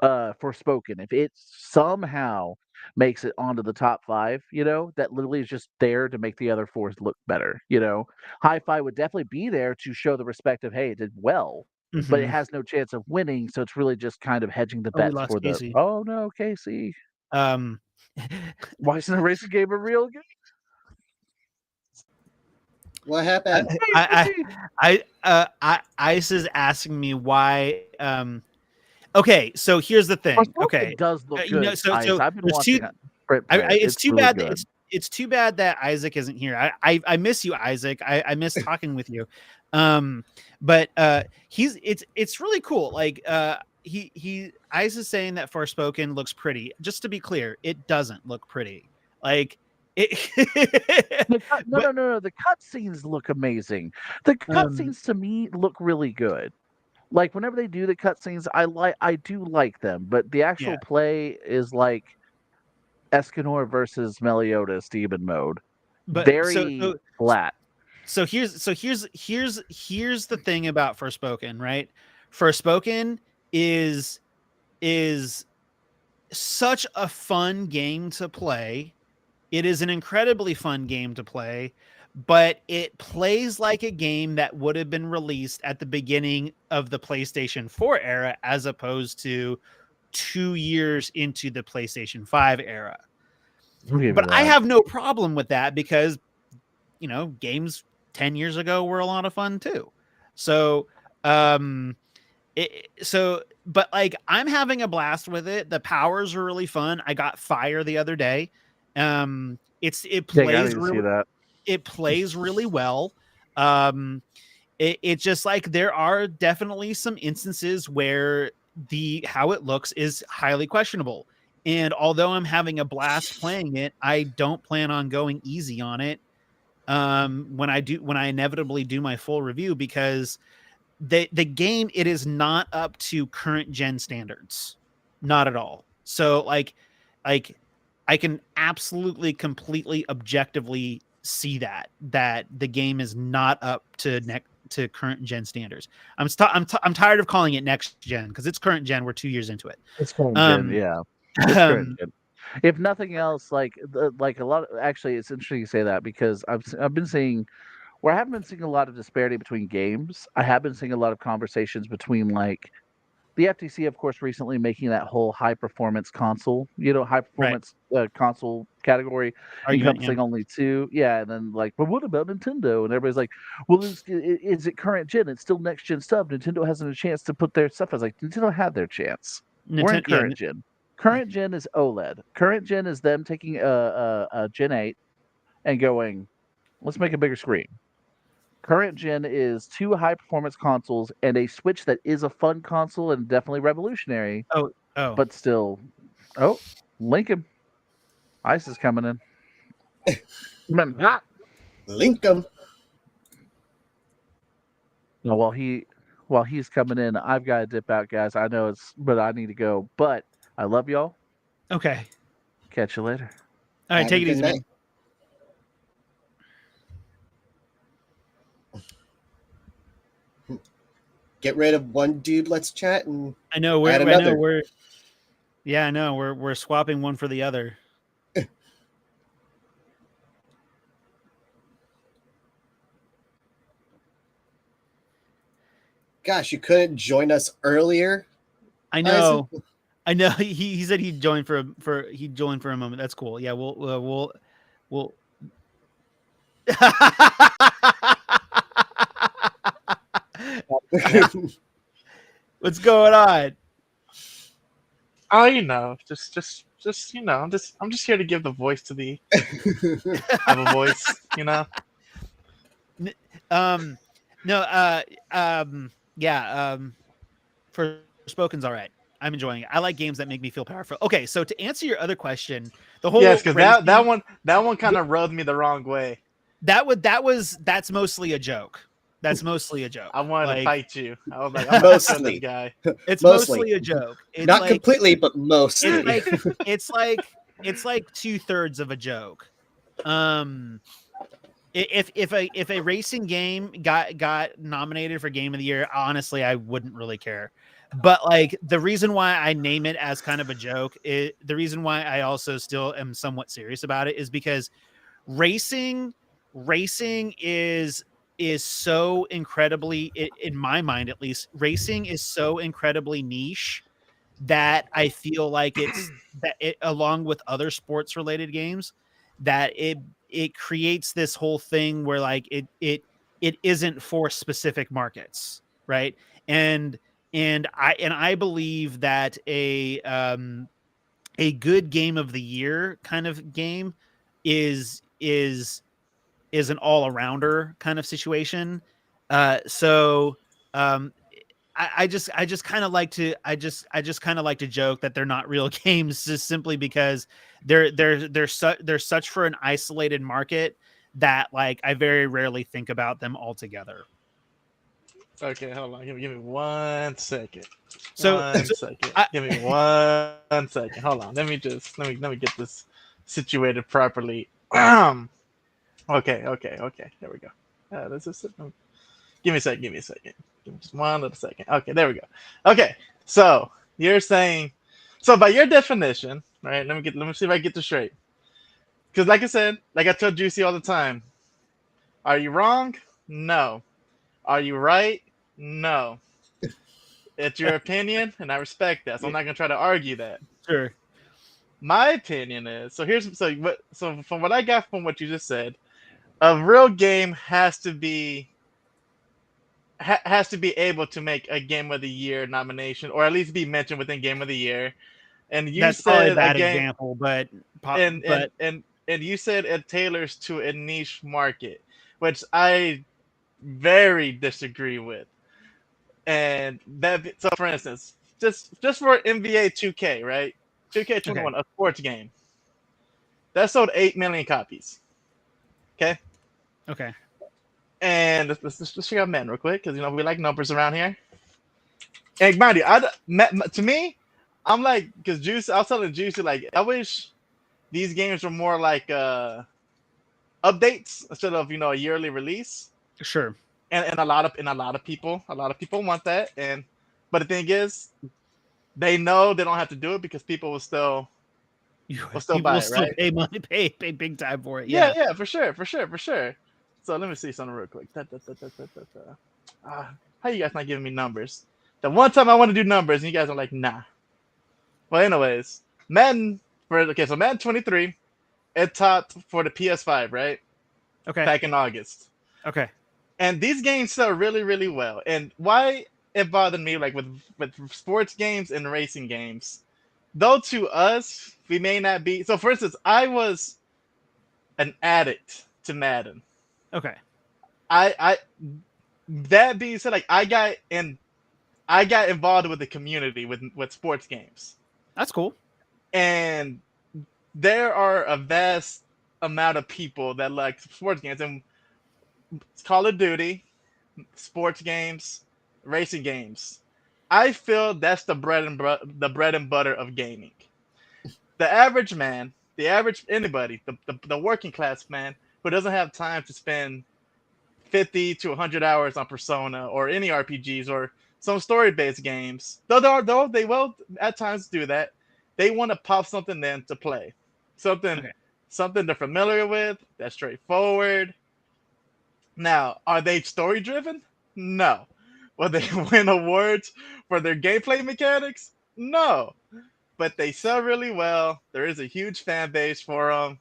Forspoken. If it somehow makes it onto the top 5, you know, that literally is just there to make the other 4s look better, you know? Hi-Fi would definitely be there to show the respect of, "Hey, it did well," but it Mhm. has no chance of winning, so it's really just kind of hedging the Oh, we bets lost for the, Casey. "Oh, no, Casey. Um, Why isn't a racing game a real game?" What happened? I Casey! Ice is asking me why. Okay, so here's the thing. Okay, Forspoken does look you know, good, so Ice. I've been there's two. watching Brent play it. It's It's too really bad that good. it's too bad that Isaac isn't here. I miss you, Isaac. I miss talking with you. Um, but it's really cool. Like he Isaac is saying that Forspoken looks pretty. Just to be clear, it doesn't look pretty. Like But, No. The cutscenes look amazing. The cutscenes to me look really good. Like whenever they do the cutscenes, I do like them, but the actual Yeah. play is like Escanor versus Meliodas demon mode. but Very flat. Here's the thing about Forspoken, right? Forspoken is is such a fun game to play. It is an incredibly fun game to play, but it plays like a game that would have been released at the beginning of the PlayStation 4 era as opposed to 2 years into the PlayStation 5 era. I'll give you But I that. have no problem with that because games 10 years ago were a lot of fun too. So, but like I'm having a blast with it. The powers are really fun. I got fire the other day. It Yeah, I plays need to see really that. it plays really well. It's just like there are definitely some instances where how it looks is highly questionable. And although I'm having a blast playing it, I don't plan on going easy on it when I inevitably do my full review, because the game, it is not up to current gen standards, not at all. So like I can absolutely completely objectively see that the game is not up to current gen standards. I'm tired of calling it next gen because it's current gen. We're 2 years into it. It's current gen, yeah. It's current gen. If nothing else, like a lot of, actually, it's interesting you say that because I've been seeing where I haven't been seeing a lot of disparity between games. I have been seeing a lot of conversations between like the FTC, of course, recently making that whole high performance console, high Right. performance console category Argument, yeah. encompassing only two. Yeah. And then like, but what about Nintendo? And everybody's like, well, is it current gen? It's still next gen stuff. Nintendo hasn't a chance to put their stuff. I was like, Nintendo had their chance. We're in Nintendo, yeah, current gen. Current gen is OLED. Current gen is them taking a Gen 8 and going, let's make a bigger screen. Current gen is two high performance consoles and a Switch that is a fun console and definitely revolutionary, oh, but still. Oh, Lincoln. Ice is coming in. Link 'em. No, while he's coming in, I've got to dip out, guys. I know but I need to go. But I love y'all. okay. Catch you later. All right, Have take a it good easy, night. man. Get rid of one dude. Let's chat and I know add another. we're swapping one for the other. Gosh, you couldn't join us earlier. I know. I know. He said he'd join for a moment. That's cool. Yeah, we'll What's going on? Oh, I'm just here to give the voice to the have a voice, Forspoken's all right. I'm enjoying it. I like games that make me feel powerful. Okay, so to answer your other question, the whole Yes, because racing- that one kind of rubbed me the wrong way. that's mostly a joke. That's mostly a joke. I wanted to Like, fight you. I was like, I'm not Mostly. this guy. it's mostly. mostly a joke. It's Not like, completely, but mostly. it's like 2/3 of a joke. If a racing game got nominated for game of the year, honestly, I wouldn't really care. But like the reason why I name it as kind of a joke, the reason why I also still am somewhat serious about it is because racing is so incredibly, in my mind at least, racing is so incredibly niche that I feel like along with other sports related games, that it creates this whole thing where like it isn't for specific markets, right? And I believe that a good game of the year kind of game is an all-arounder kind of situation. So I just kind of like to kind of like to joke that they're not real games, just simply because they're such for an isolated market that like I very rarely think about them all together. Okay, hold on. Give me 1 second. So, One so second. I- Give me 1 second. Hold on. Let me get this situated properly. Okay. There we go. This is Give me a second. Give me just one little second. Okay, there we go. Okay, so you're saying, so by your definition, right? Let me see if I get this straight. Because like I said, like I tell Juicy all the time, are you wrong? No. Are you right? No. It's your opinion, and I respect that. So I'm not gonna try to argue that. sure. My opinion is so from what I got from what you just said, a real game has to be able to make a Game of the Year nomination, or at least be mentioned within Game of the Year. And you That's probably a said bad a game, example, but and you said it tailors to a niche market, which I very disagree with. And that, so for instance, just for NBA 2K, right? 2K21, a sports game that sold 8 million copies. Okay. okay. And let's check out Madden real quick, because we like numbers around here. And mind you, to me, I'm like, because I was telling Juicy, like, I wish these games were more like updates instead of a yearly release. Sure. And a lot of people want that. But the thing is, they know they don't have to do it because people will still buy it, right? Pay money, pay big time for it. Yeah, for sure. So let me see something real quick. How you guys not giving me numbers? The one time I want to do numbers, and you guys are like, nah. Well, anyways, Madden 23, it topped for the PS5, right? Okay. Back in August. Okay. And these games sell really, really well. And why it bothered me, like with sports games and racing games, though to us, we may not be. So, for instance, I was an addict to Madden. Okay. I that being said, like I got involved with the community with sports games. That's cool. And there are a vast amount of people that like sports games, and Call of Duty, sports games, racing games. I feel that's the bread and butter of gaming. The average man, anybody, the working class man who doesn't have time to spend 50 to 100 hours on Persona or any RPGs or some story-based games, though they will at times do that, they want to pop something in to play. Something they're familiar with, that's straightforward. Now, are they story-driven? No. Will they win awards for their gameplay mechanics? No. But they sell really well. There is a huge fan base for them.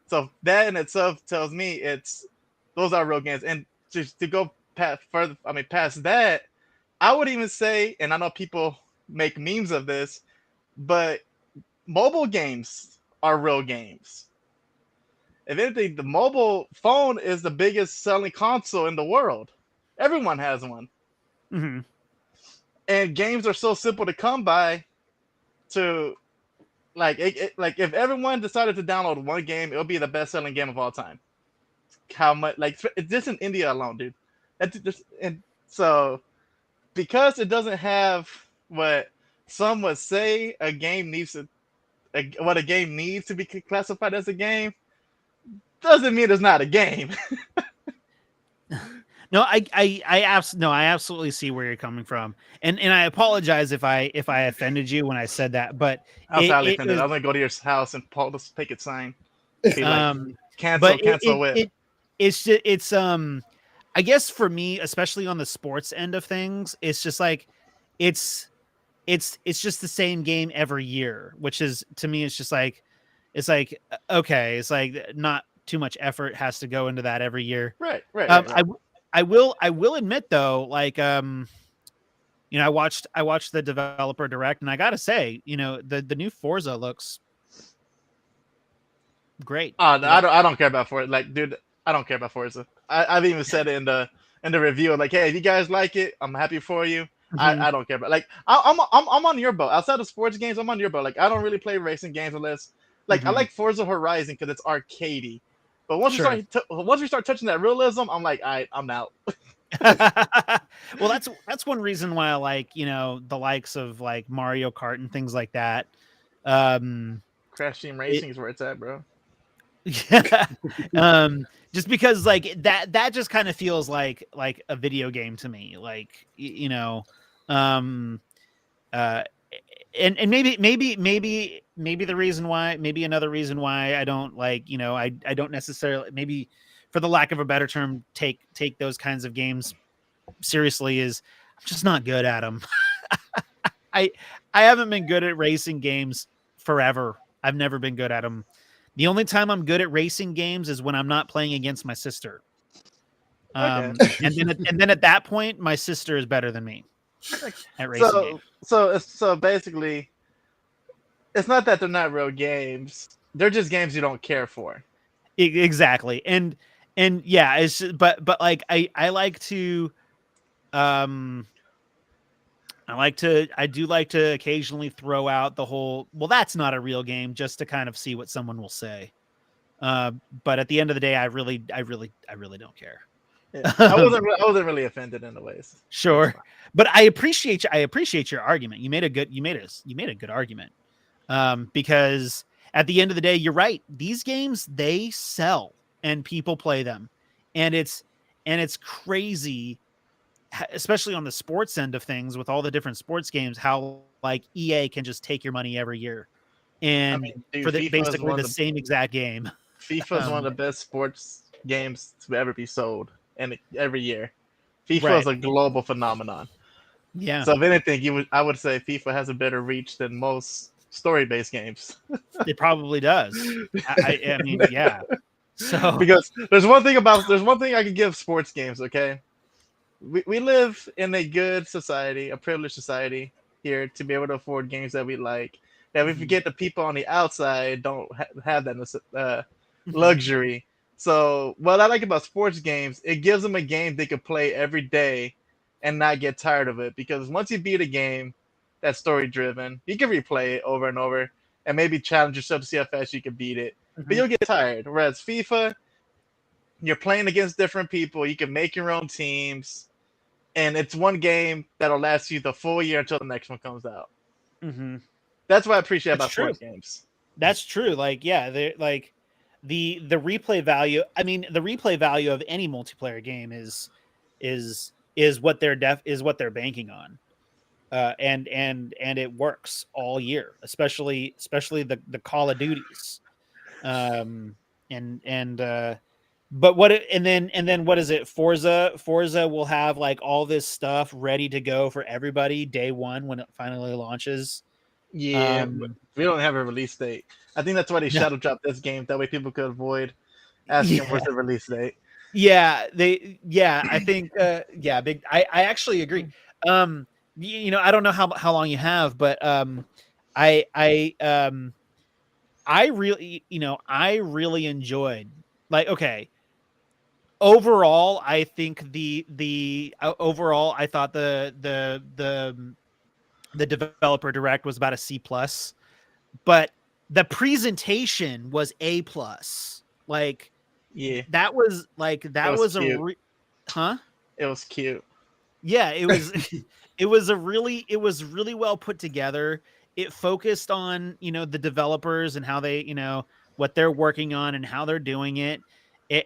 So that in itself tells me those are real games. And to go past that, I would even say, and I know people make memes of this, but mobile games are real games. If anything, the mobile phone is the biggest selling console in the world. Everyone has one. Mm-hmm. And games are so simple to come by. To like if everyone decided to download one game, it would be the best-selling game of all time. How much? Like, just in India alone, dude. And so, because it doesn't have what some would say a game needs to be classified as a game, doesn't mean it's not a game. No, I absolutely see where you're coming from, and I apologize if I offended you when I said that, but I was highly offended. I'm gonna go to your house and Paul just take it sign. Be like, cancel it. It's I guess for me, especially on the sports end of things, it's just like it's just the same game every year, which is, to me, it's like okay, it's like not too much effort has to go into that every year. Right. I will admit though, like I watched the developer direct, and I gotta say, the new Forza looks great. I don't care about Forza. Like, dude, I don't care about Forza. I've even said it in the review, like, hey, if you guys like it, I'm happy for you. Mhm. I don't care about. Like I'm on your boat. Outside of sports games, I'm on your boat. Like I don't really play racing games unless like I Mhm. like Forza Horizon because it's arcadey. But Sure. once we start touching that realism, I'm like, I'm out. Well, that's one reason why I like, you know, the likes of like Mario Kart and things like that. Um, Crash Team it, Racing is where it's at, bro. yeah. Just because like that just kind of feels like a video game to me. Like you know, um, uh, and maybe the reason why, maybe another reason why I don't like, you know, I don't necessarily, maybe for the lack of a better term, take those kinds of games seriously is I'm just not good at them. I I haven't been good at racing games forever. I've never been good at them. The only time I'm good at racing games is when I'm not playing against my sister. Okay. And then at that point, my sister is better than me at racing games. So basically, it's not that they're not real games. They're just games you don't care for. Exactly. And yeah, it's but like I like to um I do like to occasionally throw out the whole, well, that's not a real game, just to kind of see what someone will say. But at the end of the day, I really don't care. Yeah, I wasn't really offended in the ways. It's Sure, fine. but I appreciate your argument. You made a good argument. Because at the end of the day, you're right. These games, they sell and people play them, and it's crazy, especially on the sports end of things with all the different sports games, how like EA can just take your money every year I and mean, dude, for the FIFA is basically one the of the same exact game. FIFA is one of the best sports games to ever be sold, and every year, FIFA is Right. a global phenomenon. Yeah, So if anything, I would say FIFA has a better reach than most story-based games. it probably does. I mean, yeah. So, Because there's one thing I can give sports games. Okay, we live in a good society, a privileged society here to be able to afford games that we like. That we mhm, forget the people on the outside don't have that mhm, luxury. So what I like about sports games, it gives them a game they could play every day and not get tired of it. Because once you beat a game that's story driven, you can replay it over and over and maybe challenge yourself to see how fast you can beat it. But mhm. you'll get tired. Whereas FIFA, you're playing against different people. You can make your own teams, and it's one game that'll last you the full year until the next one comes out. Mhm. That's what I appreciate That's about true. sports games. That's true. Like, yeah, they're like the replay value. I mean, the replay value of any multiplayer game is what what they're banking on. And it works all year, especially the Call of Duties. Um, and but and then what is it? Forza will have like all this stuff ready to go for everybody day one when it finally launches. Yeah, but Um, we don't have a release date. I think that's why they no, shadow dropped this game. That way people could avoid asking yeah, where's the release date. yeah, I think yeah, big. I actually agree. You know, I don't know how long you have, but I I um I really, you know, I really enjoyed, like, okay, overall I think the overall I thought the developer direct was about a C plus, but the presentation was A plus. Like Yeah, it that was was a cute. huh? It was cute. Yeah, it was it was really well put together. It focused on, you know, the developers and how they, you know, what they're working on and how they're doing it.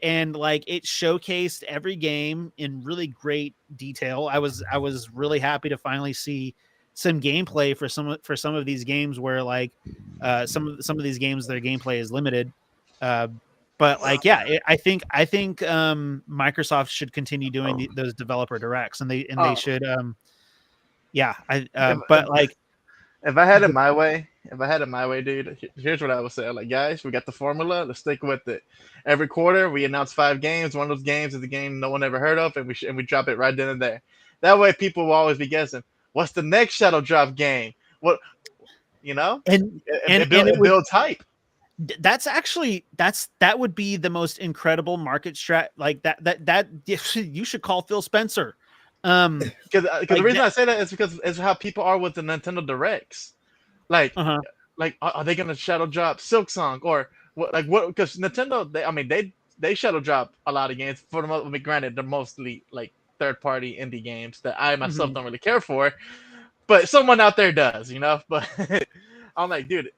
And like it showcased every game in really great detail. I was really happy to finally see some gameplay for some of these games where like some of these games their gameplay is limited. Uh but like yeah, I think Microsoft should continue doing those developer directs, and they Oh, should yeah, I if, but like if I had it my way, if I had it my way, dude, here's what I would say. Like, guys, we got the formula. Let's stick with it. Every quarter, we announce 5 games. One of those games is a game no one ever heard of, and we drop it right then and there. That way, people will always be guessing, what's the next Shadow Drop game? What, you know? and It it would, builds hype. that's actually that would be the most incredible market strat, like that you should call Phil Spencer. Because Like the reason that- I say that is because it's how people are with the Nintendo Directs. Like, uh-huh. are they gonna shadow drop Silk Song or what? Like what? Because Nintendo, they shadow drop a lot of games. For the most, I mean, granted, they're mostly like third-party indie games that I myself Mhm. don't really care for, but someone out there does, you know. But I'm like, dude,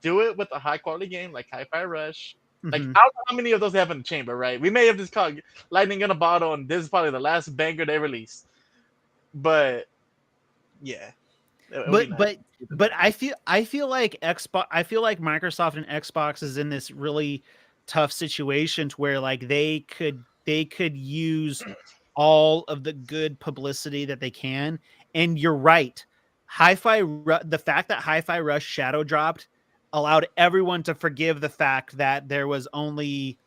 do it with a high-quality game like Hi-Fi Rush. Like, Mhm. I don't know how many of those they have in the chamber, right? We may have just called lightning in a bottle, and this is probably the last banger they release. But yeah, it would be But nice. but but I feel like Xbox I feel like Microsoft and Xbox is in this really tough situation to where like they could use all of the good publicity that they can. And you're right. The fact that Hi-Fi Rush shadow dropped allowed everyone to forgive the fact that there was only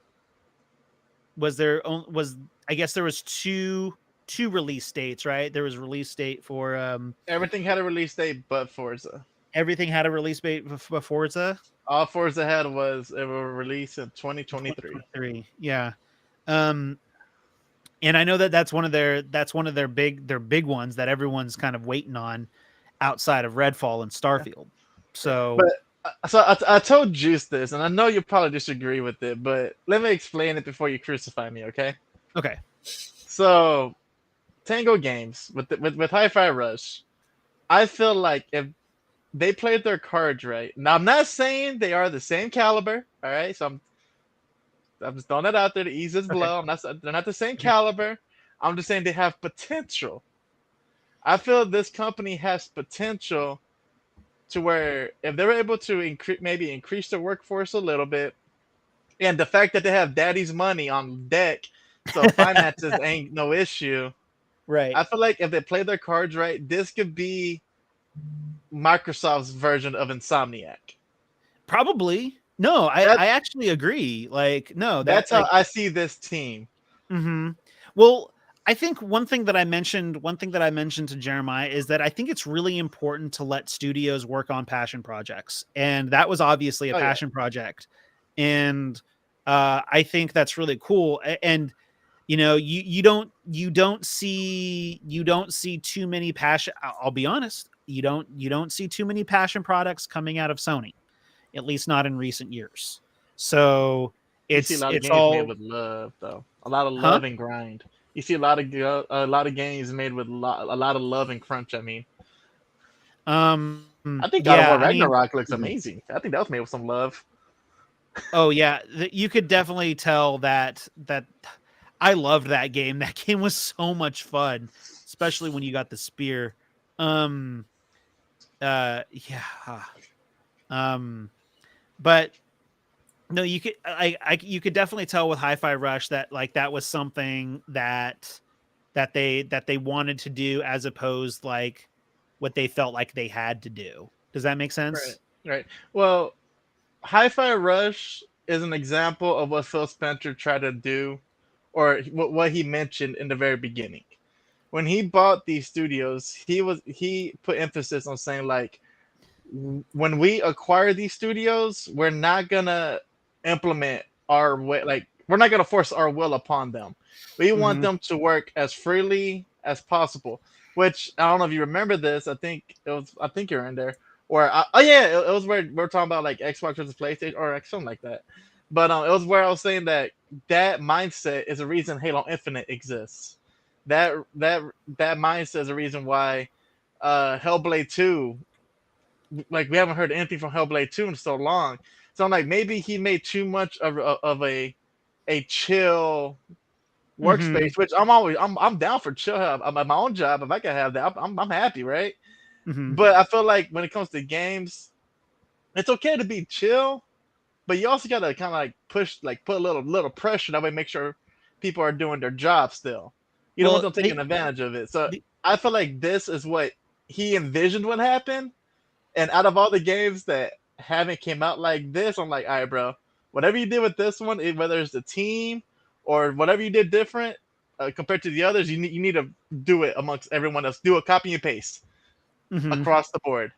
was there on- was I guess there was two release dates, right? There was release date for Everything had a release date but Forza. everything had a release date for Forza All Forza had was it will release in 2023. 2023. Yeah. Um and I know that that's one of their big ones that everyone's kind of waiting on outside of Redfall and Starfield. So, But I told Juice this, and I know you probably disagree with it, but let me explain it before you crucify me, okay? okay. So Tango Games with Hi-Fi Rush, I feel like if they played their cards right. Now I'm not saying they are the same caliber, all right? So I'm just throwing that out there to ease this Okay. blow. They're not the same Okay. caliber. I'm just saying they have potential. I feel this company has potential to where if they're able to maybe increase their workforce a little bit, and the fact that they have daddy's money on deck, so finances ain't no issue. Right. I feel like if they play their cards right, this could be Microsoft's version of Insomniac. Probably. No, I That I actually agree. Like no, that that's how like I see this team. mhm. Well, I think one thing that I mentioned to Jeremiah is that I think it's really important to let studios work on passion projects. And that was obviously a Oh yeah, passion project. And I think that's really cool. And you don't see too many passion. I'll be honest, you don't see too many passion products coming out of Sony, at least not in recent years. So you see a it's lot of it's games made all with love, though. A lot of huh? love and grind. You see a lot of games made with a lot of love and crunch. I mean, I think God of Yeah, War I mean, Ragnarok looks Mhm. amazing. I think that was made with some love. oh yeah, you could definitely tell that I loved that game. That game was so much fun, especially when you got the spear. Um, yeah. Um, but no, you could definitely tell with Hi-Fi Rush that like that was something that they wanted to do as opposed like what they felt like they had to do. Does that make Right, sense? right. Well, Hi-Fi Rush is an example of what Phil Spencer tried to do, or what he mentioned in the very beginning. When he bought these studios, he put emphasis on saying like, when we acquire these studios, we're not gonna implement our way. Like, we're not gonna force our will upon them. We want Mhm. them to work as freely as possible. Which I don't know if you remember this. I think it was. I think you're in there. Or oh yeah, it was where we're talking about like Xbox versus PlayStation or like something like that. But it was where I was saying that that mindset is a reason Halo Infinite exists. That mindset is a reason why Hellblade 2, like we haven't heard anything from Hellblade 2 in so long. So I'm like, maybe he made too much of a chill Mhm. workspace, which I'm down for chill. I'm at my own job. If I can have that, I'm happy, right? Mhm. But I feel like when it comes to games, it's okay to be chill, but you also gotta kind of like push, like put a little pressure that way, make sure people are doing their job still. You don't want Well, them taking advantage of it. So the I feel like this is what he envisioned would happen. And out of all the games that haven't came out like this, I'm like, all right, bro, whatever you did with this one, whether it's the team or whatever you did different compared to the others, you need to do it amongst everyone else. Do a copy and paste mhm. across the board.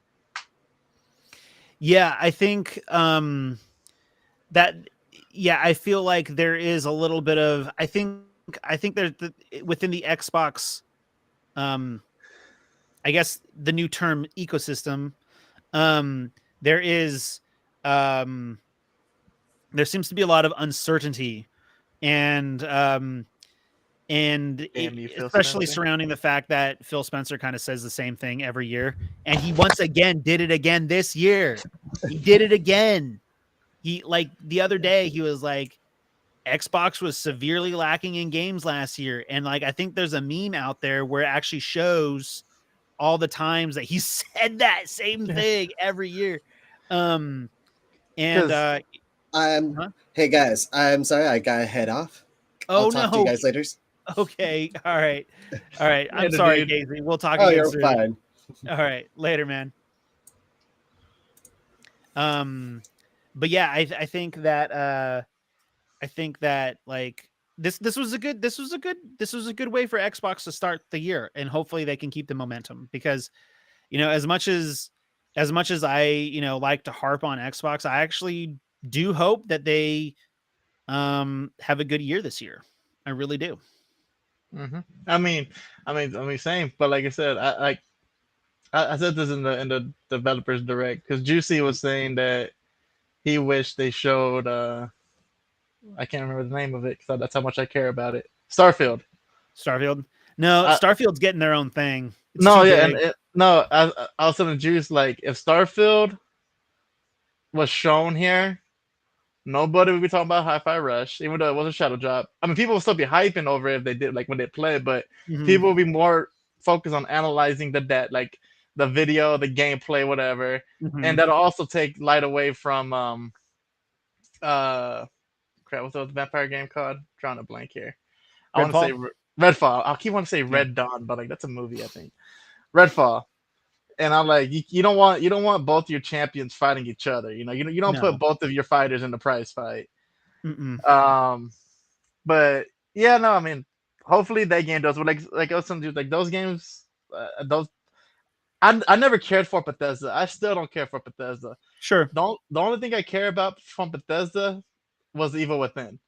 Yeah, I think that yeah, I feel like there is a little bit of I think there's within the Xbox I guess the new term ecosystem, there is there seems to be a lot of uncertainty and Damn you, Phil especially Spencer. surrounding the fact that Phil Spencer kind of says the same thing every year, and he once again did it again this year. He did it again. He like the other day he was like, Xbox was severely lacking in games last year, and like I think there's a meme out there where it actually shows all the times that he said that same thing every year. And 'Cause- Huh? Hey guys, I'm sorry, I gotta head off. I'll oh talk to you no, guys later. okay, all right, I'm Later, sorry, dude. Casey, we'll talk Oh, again you're soon. fine. All right, later, man. But yeah, I think that like this was a good way for Xbox to start the year, and hopefully they can keep the momentum, because as much as I like to harp on Xbox, I actually do hope that they have a good year this year. I really do. Mhm. I mean, same. But like I said, I said this in the developers direct, because Juicy was saying that he wished they showed. I can't remember the name of it because that's how much I care about it. Starfield. Starfield. No, I- Starfield's getting their own thing. It's No, too yeah, big. no. I was telling Juice, like, if Starfield was shown here, nobody would be talking about Hi-Fi Rush, even though it was a shadow drop. I mean, people would still be hyping over it if they did, like when they play, but Mhm. people would be more focused on analyzing like the video, the gameplay, whatever, Mhm. and that'll also take light away from crap. What's the vampire game called? Drawing a blank here. I want to say Redfall? Redfall. I keep wanting to say Yeah. Red Dawn, but like that's a movie, I think. Redfall. And I'm like, you don't want both your champions fighting each other. You don't No. put both of your fighters in the prize fight. Mm-mm. But yeah, no, I mean, hopefully that game does. But like I was telling you, like those games, those I never cared for Bethesda. I still don't care for Bethesda. Sure. The only thing I care about from Bethesda was Evil Within.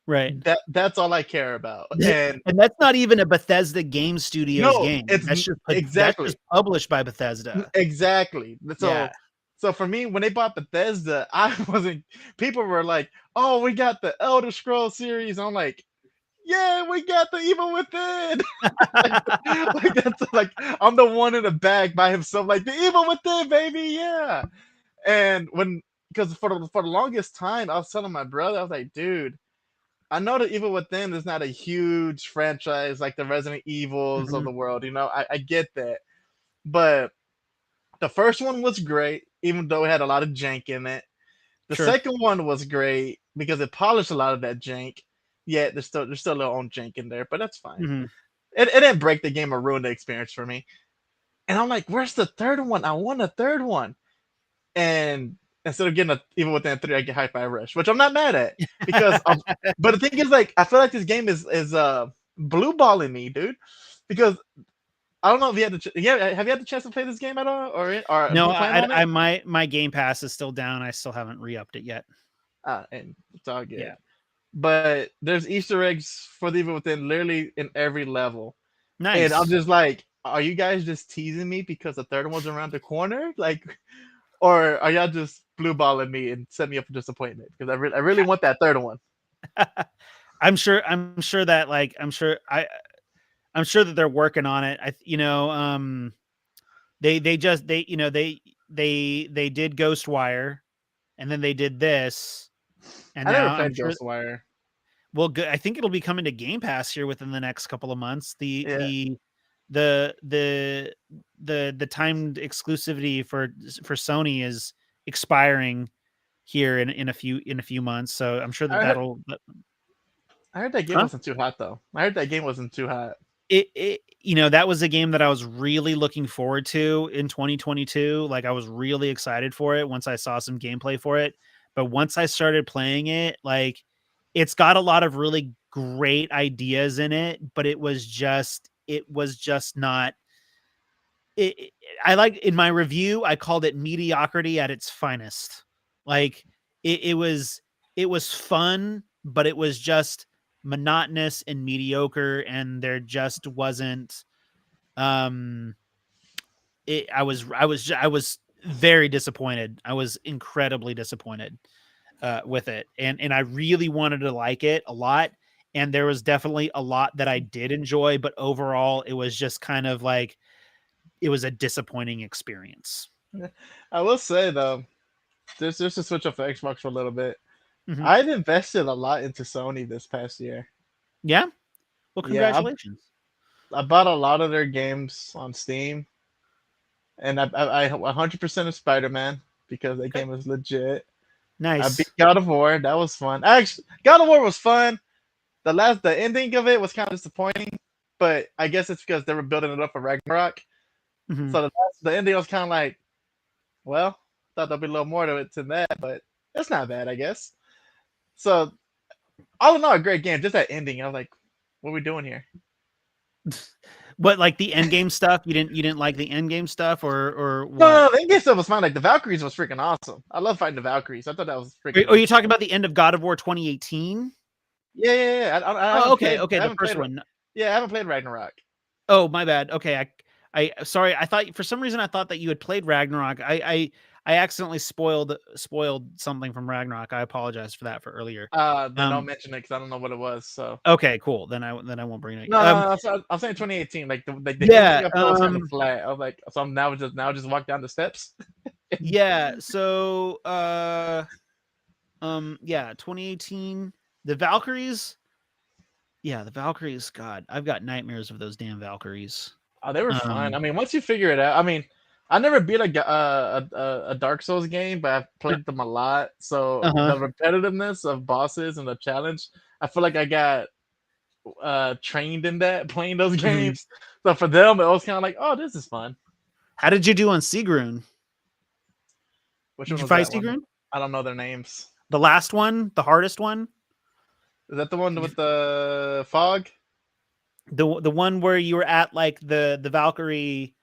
Right. That's all I care about. And And that's not even a Bethesda Game Studios no, game. it's That's just exactly that's just published by Bethesda. exactly. So Yeah. so for me, when they bought Bethesda, I wasn't. People were like, "Oh, we got the Elder Scrolls series." I'm like, "Yeah, we got the Evil Within." like that's like I'm the one in the back by himself, like the Evil Within, baby, yeah. And because for the longest time, I was telling my brother, I was like, "Dude, I know that Evil Within is not a huge franchise like the Resident Evils of Mhm. the world. I get that, but the first one was great, even though it had a lot of jank in it. The Sure. second one was great because it polished a lot of that jank. Yet there's still a little own jank in there, but that's fine. Mhm. It didn't break the game or ruin the experience for me. And I'm like, where's the third one? I want a third one. And instead of getting Evil Within 3, I get Hi-Fi Rush, which I'm not mad at because but the thing is, like, I feel like this game is blue balling me, dude, because I don't know if you had have you had the chance to play this game at all, or No, do you plan on it? my Game Pass is still down. I still haven't re-upped it yet. And it's all good. Yeah. But there's Easter eggs for the Evil Within literally in every level. Nice. And I'm just like, are you guys just teasing me because the third one's around the corner? Like, or are y'all just blue balling me and set me up for disappointment? Because I really want that third one. I'm sure that I'm sure that they're working on it. They did Ghostwire, and then they did this, and I now never I'm played sure. Ghostwire. Well, good. I think it'll be coming to Game Pass here within the next couple of months. Yeah. The timed exclusivity for Sony is expiring here in a few months. So I'm sure that I heard that game wasn't too hot though. I heard that game wasn't too hot. That was a game that I was really looking forward to in 2022. Like I was really excited for it once I saw some gameplay for it. But once I started playing it, like it's got a lot of really great ideas in it, but it was just not I like in my review, I called it mediocrity at its finest. Like it was fun, but it was just monotonous and mediocre, and there just wasn't I was very disappointed. I was incredibly disappointed with it, and I really wanted to like it a lot. And there was definitely a lot that I did enjoy, but overall, it was just kind of like it was a disappointing experience. I will say though, just to switch up for Xbox for a little bit, Mhm. I've invested a lot into Sony this past year. Yeah. Well, Yeah, congratulations. I bought a lot of their games on Steam, and I 100% of Spider-Man because that game was legit. I Nice. beat God of War. That was fun. Actually, God of War was fun. The ending of it was kind of disappointing, but I guess it's because they were building it up for Ragnarok. Mhm. So the ending was kind of like, well, thought there'd be a little more to it than that, but it's not bad, I guess. So all in all, a great game. Just that ending, I was like, what are we doing here? But like the end game stuff, you didn't like the end game stuff, or what? No, the endgame stuff was fine. Like the Valkyries was freaking awesome. I love fighting the Valkyries. I thought that was freaking. Are you talking about the end of God of War 2018? Yeah. I Oh, haven't okay, played- I the haven't first played- one. Yeah, I haven't played Ragnarok. Oh, my bad. Okay, I sorry. I thought for some reason I thought that you had played Ragnarok. I accidentally spoiled something from Ragnarok. I apologize for that for earlier. Then don't mention it because I don't know what it was. So Okay, cool. Then I won't bring it. no, I'm saying 2018. Like the Yeah, ending of it was kind of flat. I was like, so I'm now just walk down the steps. yeah. So yeah, 2018. The Valkyries. Yeah, the Valkyries. God, I've got nightmares of those damn Valkyries. Oh, they were fun. I mean, once you figure it out, I mean, I never beat a Dark Souls game, but I've played them a lot. So Uh-huh. the repetitiveness of bosses and the challenge, I feel like I got trained in that playing those games. So for them, it was kind of like, oh, this is fun. How did you do on Sigrun? Which Did one you was fight that one? Sigrun? I don't know their names. The last one, the hardest one, Is that the one with the fog? the one where you were at like the Valkyrie,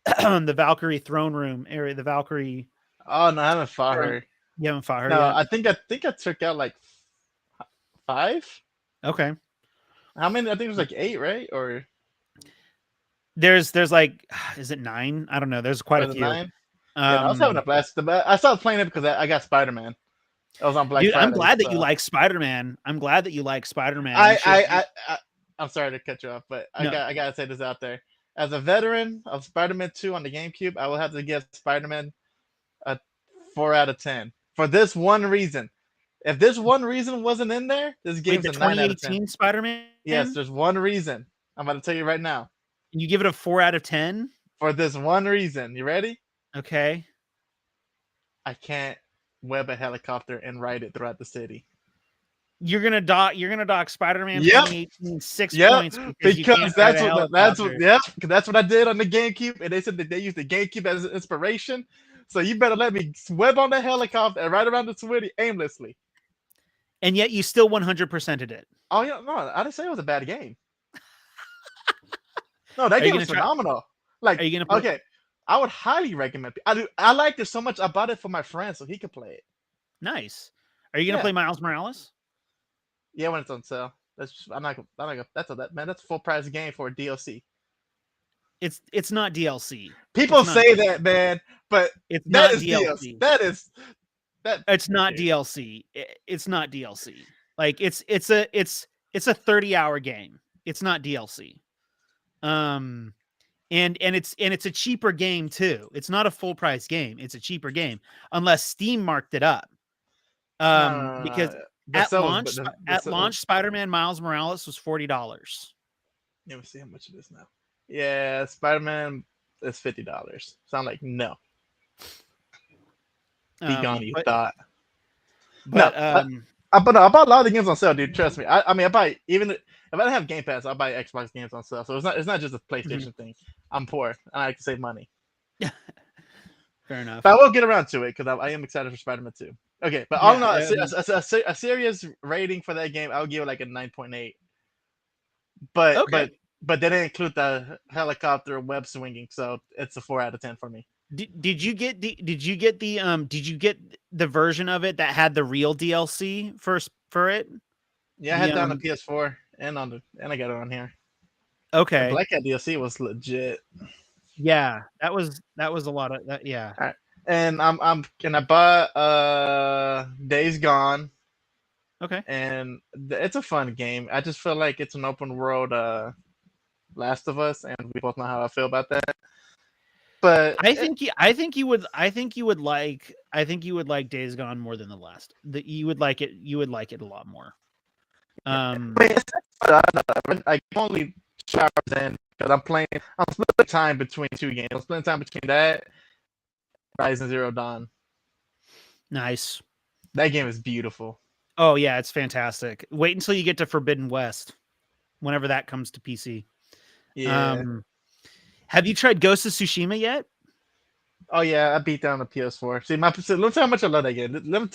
the Valkyrie throne room area, the Valkyrie. Oh no, I haven't fought her. You haven't fought her No, yet. I think I took out like 5. Okay. How many? I think it was like 8, right? Or There's like, is it 9? I don't know. There's quite a was it few. 9? Yeah, I was having a blast. I started playing it because I got Spider-Man. I was on Black Dude, Friday. I'm glad that so- you like Spider-Man. I'm glad that you like Spider-Man. I'm sorry to cut you off, but No. I gotta say this out there. As a veteran of Spider-Man 2 on the GameCube, I will have to give Spider-Man a 4 out of 10 for this one reason. If this one reason wasn't in there, this Wait, game's the a 9 out of 10. 2018 Spider-Man? Yes, there's one reason. I'm about to tell you right now. You give it a 4 out of 10? For this one reason. You ready? Okay. I can't web a helicopter and ride it throughout the city. You're gonna dock Spider-Man Yep. 2018 6 Yep, points because you can't that's ride a what helicopter. because that's what I did on the GameCube, and they said that they used the GameCube as inspiration. So you better let me web on the helicopter and ride around the city aimlessly. And yet you still 100%ed it. Oh yeah, no, I didn't say it was a bad game. No, that Are you game was gonna try- phenomenal. Like, Are you gonna play? okay, I would highly recommend. I liked it so much. I bought it for my friend so he could play it. Nice. Are you gonna Yeah. play Miles Morales? Yeah, when it's on sale. I'm not gonna. That's a full price game for a DLC. It's not DLC. People It's not say DLC. that, man, but It's that not is DLC. DLC. It's not Dude. DLC. It's not DLC. Like it's a 30-hour game. It's not DLC. And it's a cheaper game too. It's not a full price game. It's a cheaper game unless Steam marked it up. Because at launch, Spider-Man Miles Morales was $40. Let me see how much it is now. Yeah, Spider-Man is $50. So I'm like, no. Be gone, you thought. But I bought a lot of the games on sale, dude. Trust me. I mean, I buy even if I don't have Game Pass, I'll buy Xbox games on sale. So it's not just a PlayStation thing. I'm poor and I like to save money. fair enough. But I will get around to it because I am excited for Spider-Man 2. Okay, but all in all, Yeah, a serious rating for that game, I'll give it like a 9.8. But Okay. but they didn't include the helicopter web swinging, so it's a 4 out of 10 for me. Did you get the version of it that had the real DLC for it? Yeah, I had that on The, the PS4 and I got it on here. The Okay. Black Cat DLC was legit. Yeah, that was a lot of that. Yeah. And I bought Days Gone, Okay. and it's a fun game. I just feel like it's an open world Last of Us, and we both know how I feel about that. But I think you would like Days Gone more than the last. You would like it a lot more. I mean, it's fun. I can only 2 hours in because I'm splitting time between 2 games. I'm splitting time between that Horizon Zero Dawn. Nice. That game is beautiful. Oh yeah, it's fantastic. Wait until you get to Forbidden West, whenever that comes to PC. Yeah. Have you tried Ghost of Tsushima yet? Oh yeah, I beat down the PS4. See, let me tell you how much I love that game.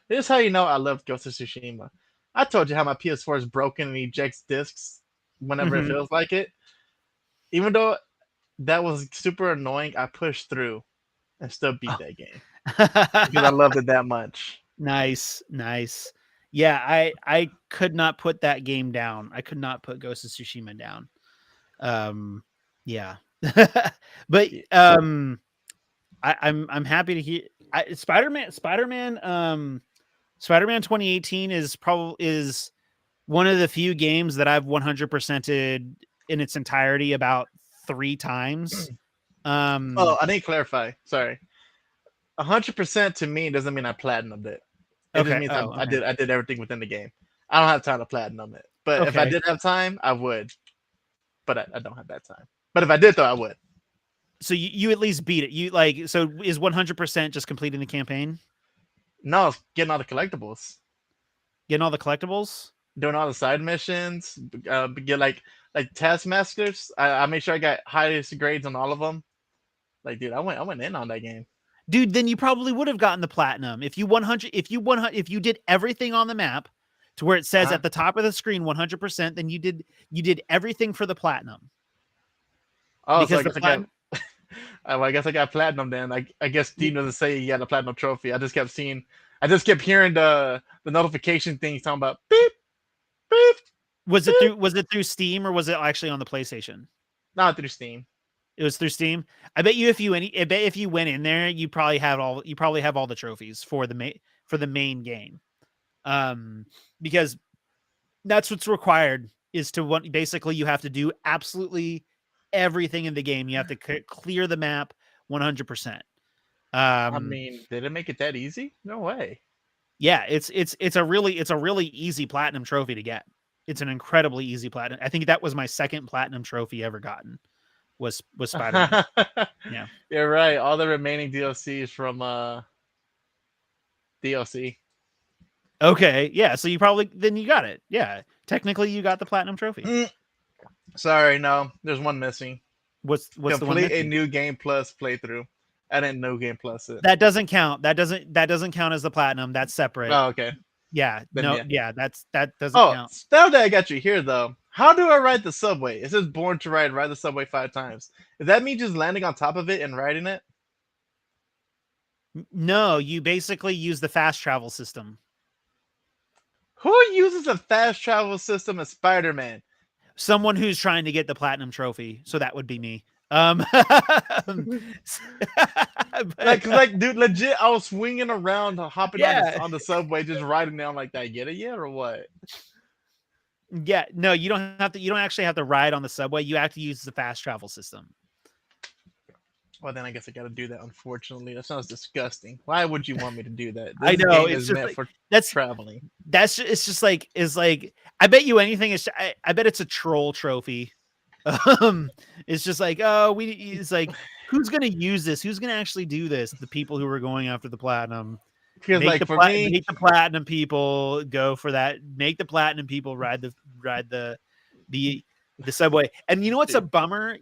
Here's how you know I love Ghost of Tsushima. I told you how my PS4 is broken and ejects discs whenever it feels like it. Even though that was super annoying, I pushed through and still beat that game because I loved it that much. Nice. Yeah, I could not put that game down. I could not put Ghost of Tsushima down. Yeah. But I'm happy to hear Spider-Man 2018 is one of the few games that I've 100%ed in its entirety about 3 times. Oh, I didn't clarify. Sorry. 100% to me doesn't mean I platinumed it. It just means I did everything within the game. I don't have time to platinum it. But if I did have time, I would. But I don't have that time. But if I did, though, I would. So you at least beat it. So is 100% just completing the campaign? No, it's getting all the collectibles. Getting all the collectibles? Doing all the side missions. Get like Taskmasters. I made sure I got highest grades on all of them. Like, dude, I went in on that game. Dude, then you probably would have gotten the platinum if you did everything on the map to where it says at the top of the screen 100%. Then you did everything for the platinum. Oh, because so I guess I got platinum then. I guess Steam doesn't say you got a platinum trophy. I just kept hearing the notification things talking about beep beep. Was it through Steam or was it actually on the PlayStation? Not through Steam. It was through Steam. I bet you if you went in there, you probably have all the trophies for the main game. Because that's what's required is basically you have to do absolutely everything in the game. You have to clear the map 100%. I mean, did it make it that easy? No way. Yeah, it's a really easy platinum trophy to get. It's an incredibly easy platinum. I think that was my second platinum trophy ever gotten. Was Spider-Man. Yeah, you're right. All the remaining DLCs from DLC. Okay, yeah. So you got it. Yeah, technically you got the platinum trophy. Sorry, no. There's one missing. What's the one complete missing? A new game plus playthrough. I didn't know game plus it. That doesn't count. That doesn't count as the platinum. That's separate. Oh, okay. Yeah. Then, no. yeah. Yeah. That doesn't count. Now that I got you here, though, how do I ride the subway? It says born to ride the subway 5 times. Is that me just landing on top of it and riding it? No, you basically use the fast travel system. Who uses a fast travel system as Spider-Man? Someone who's trying to get the platinum trophy. So that would be me. Like, dude, legit, I was swinging around, hopping on the subway, just riding down like that. Get it yet or what? Yeah, no, you don't actually have to ride on the subway. You have to use the fast travel system. Well, then I guess I got to do that. Unfortunately, that sounds disgusting. Why would you want me to do that? I know it's just meant for traveling. It's just like I bet you anything is. I bet it's a troll trophy. It's just like it's like who's gonna use this? Who's gonna actually do this? The people who are going after the platinum. Because make the platinum people go for that. Make the platinum people ride the subway. And you know what's a bummer?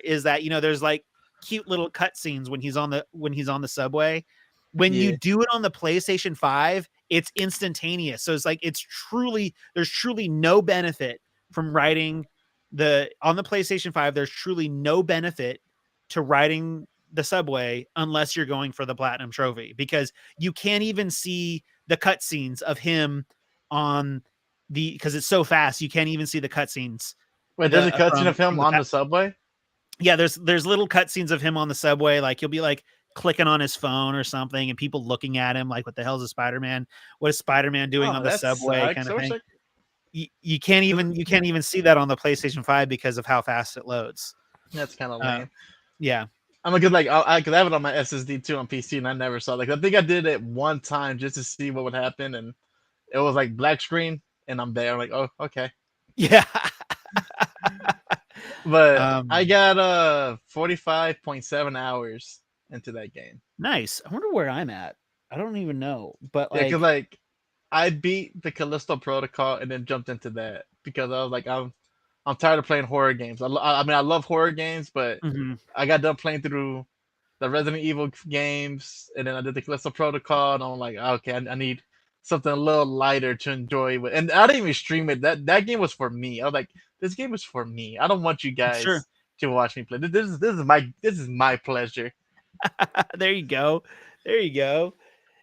Is that there's like cute little cutscenes when he's on the subway. When you do it on the PlayStation 5, it's instantaneous. So it's like there's truly no benefit from riding on the PlayStation 5. There's truly no benefit to riding the subway unless you're going for the platinum trophy, because you can't even see the cutscenes of him because it's so fast. You can't even see the cutscenes Wait, there's a The- cutscene from- of him from the on pa- the subway. Yeah, there's little cutscenes of him on the subway. Like he'll be like clicking on his phone or something, and people looking at him like, "What the hell's a Spider-Man? What is Spider-Man doing on the that subway?" sucks. Kind I of wish thing. I- You can't even see that on the PlayStation 5 because of how fast it loads. That's kind of Uh, lame. Yeah. I'm a good like I could have it on my SSD too on PC, and I never saw like I think I did it one time just to see what would happen, and it was like black screen, and I'm there. I'm like, oh, okay. Yeah. But Um, I got 45.7 hours into that game. Nice. I wonder where I'm at. I don't even know. But Yeah, like, because like I beat the Callisto Protocol and then jumped into that because I was like, I'm tired of playing horror games. I mean, I love horror games, but mhm. I got done playing through the Resident Evil games, and then I did the Callisto Protocol, and I'm like, okay, I need something a little lighter to enjoy with. And I didn't even stream it. That game was for me. I was like, this game is for me. I don't want you guys Sure. to watch me play. This is my pleasure. There you go. There you go.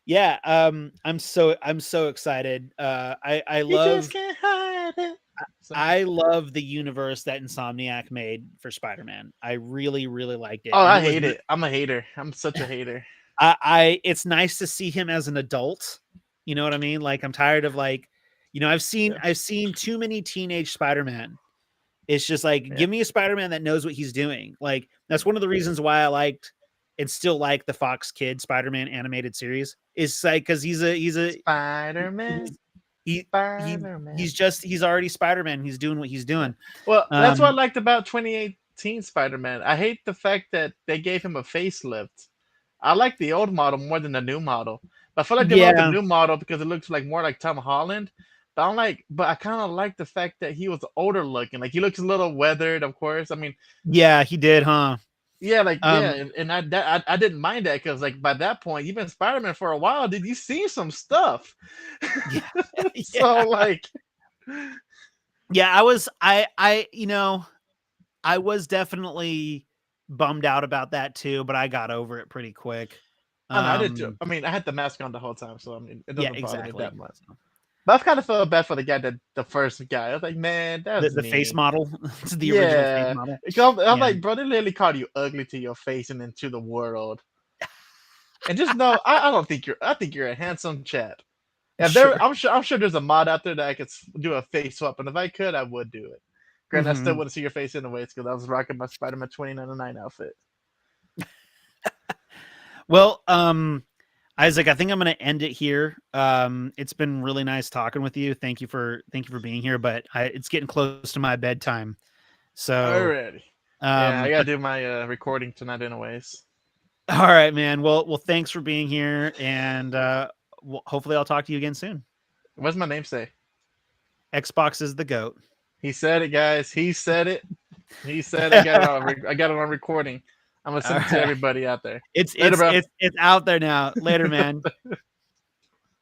Yeah. I'm so excited. I You love just can't hide it. So- I love the universe that Insomniac made for Spider-Man. I really, really liked it. oh, And I it was hate re- it. I'm a hater. I'm such a hater. It's nice to see him as an adult. You know what I mean? Like I'm tired of like, I've seen too many teenage Spider-Man. It's just like, Yeah. give me a Spider-Man that knows what he's doing. Like that's one of the reasons why I liked and still like the Fox Kid Spider-Man animated series. Is like because he's a Spider-Man. Spider-Man. he's already Spider-Man. He's doing what he's doing. Well, that's what I Um, liked about 2018 Spider-Man. I hate the fact that they gave him a facelift. I like the old model more than the new model. I feel like they went with Yeah. the new model because it looks like more like Tom Holland. But I kind of like the fact that he was older looking. Like he looks a little weathered, of course. I mean, Yeah, he did, huh? yeah, like Um, yeah, and I didn't mind that because like by that point you've been Spider-Man for a while. Did you see some stuff? Yeah. So like, Yeah, I was definitely bummed out about that too, but I got over it pretty quick. I did too. I mean, I had the mask on the whole time, so I mean, it Yeah, doesn't bother me exactly. that much. But I kind of felt bad for the guy the first guy. I was like, man, that's The face mean. model, it's the original Yeah. face model. I'm Yeah. like, bro, they literally called you ugly to your face and into the world. And just know, I don't think I think you're a handsome chap. And Sure. I'm sure there's a mod out there that I could do a face swap, and if I could, I would do it. Granted, I still Mhm. wouldn't see your face anyways because I was rocking my Spider-Man 2099 outfit. Well, Isaac, I think I'm going to end it here. It's been really nice talking with you. Thank you for being here, but it's getting close to my bedtime. So, Alrighty. Yeah, I gotta but- do my recording tonight, anyways. all right, man. Well, thanks for being here, and hopefully I'll talk to you again soon. What's my name say? Xbox is the goat. He said it, guys. He said it. He said I got it on. I got it on recording. I'm gonna send it to Alright. everybody out there. It's Later, bro. it's out there now. Later, man.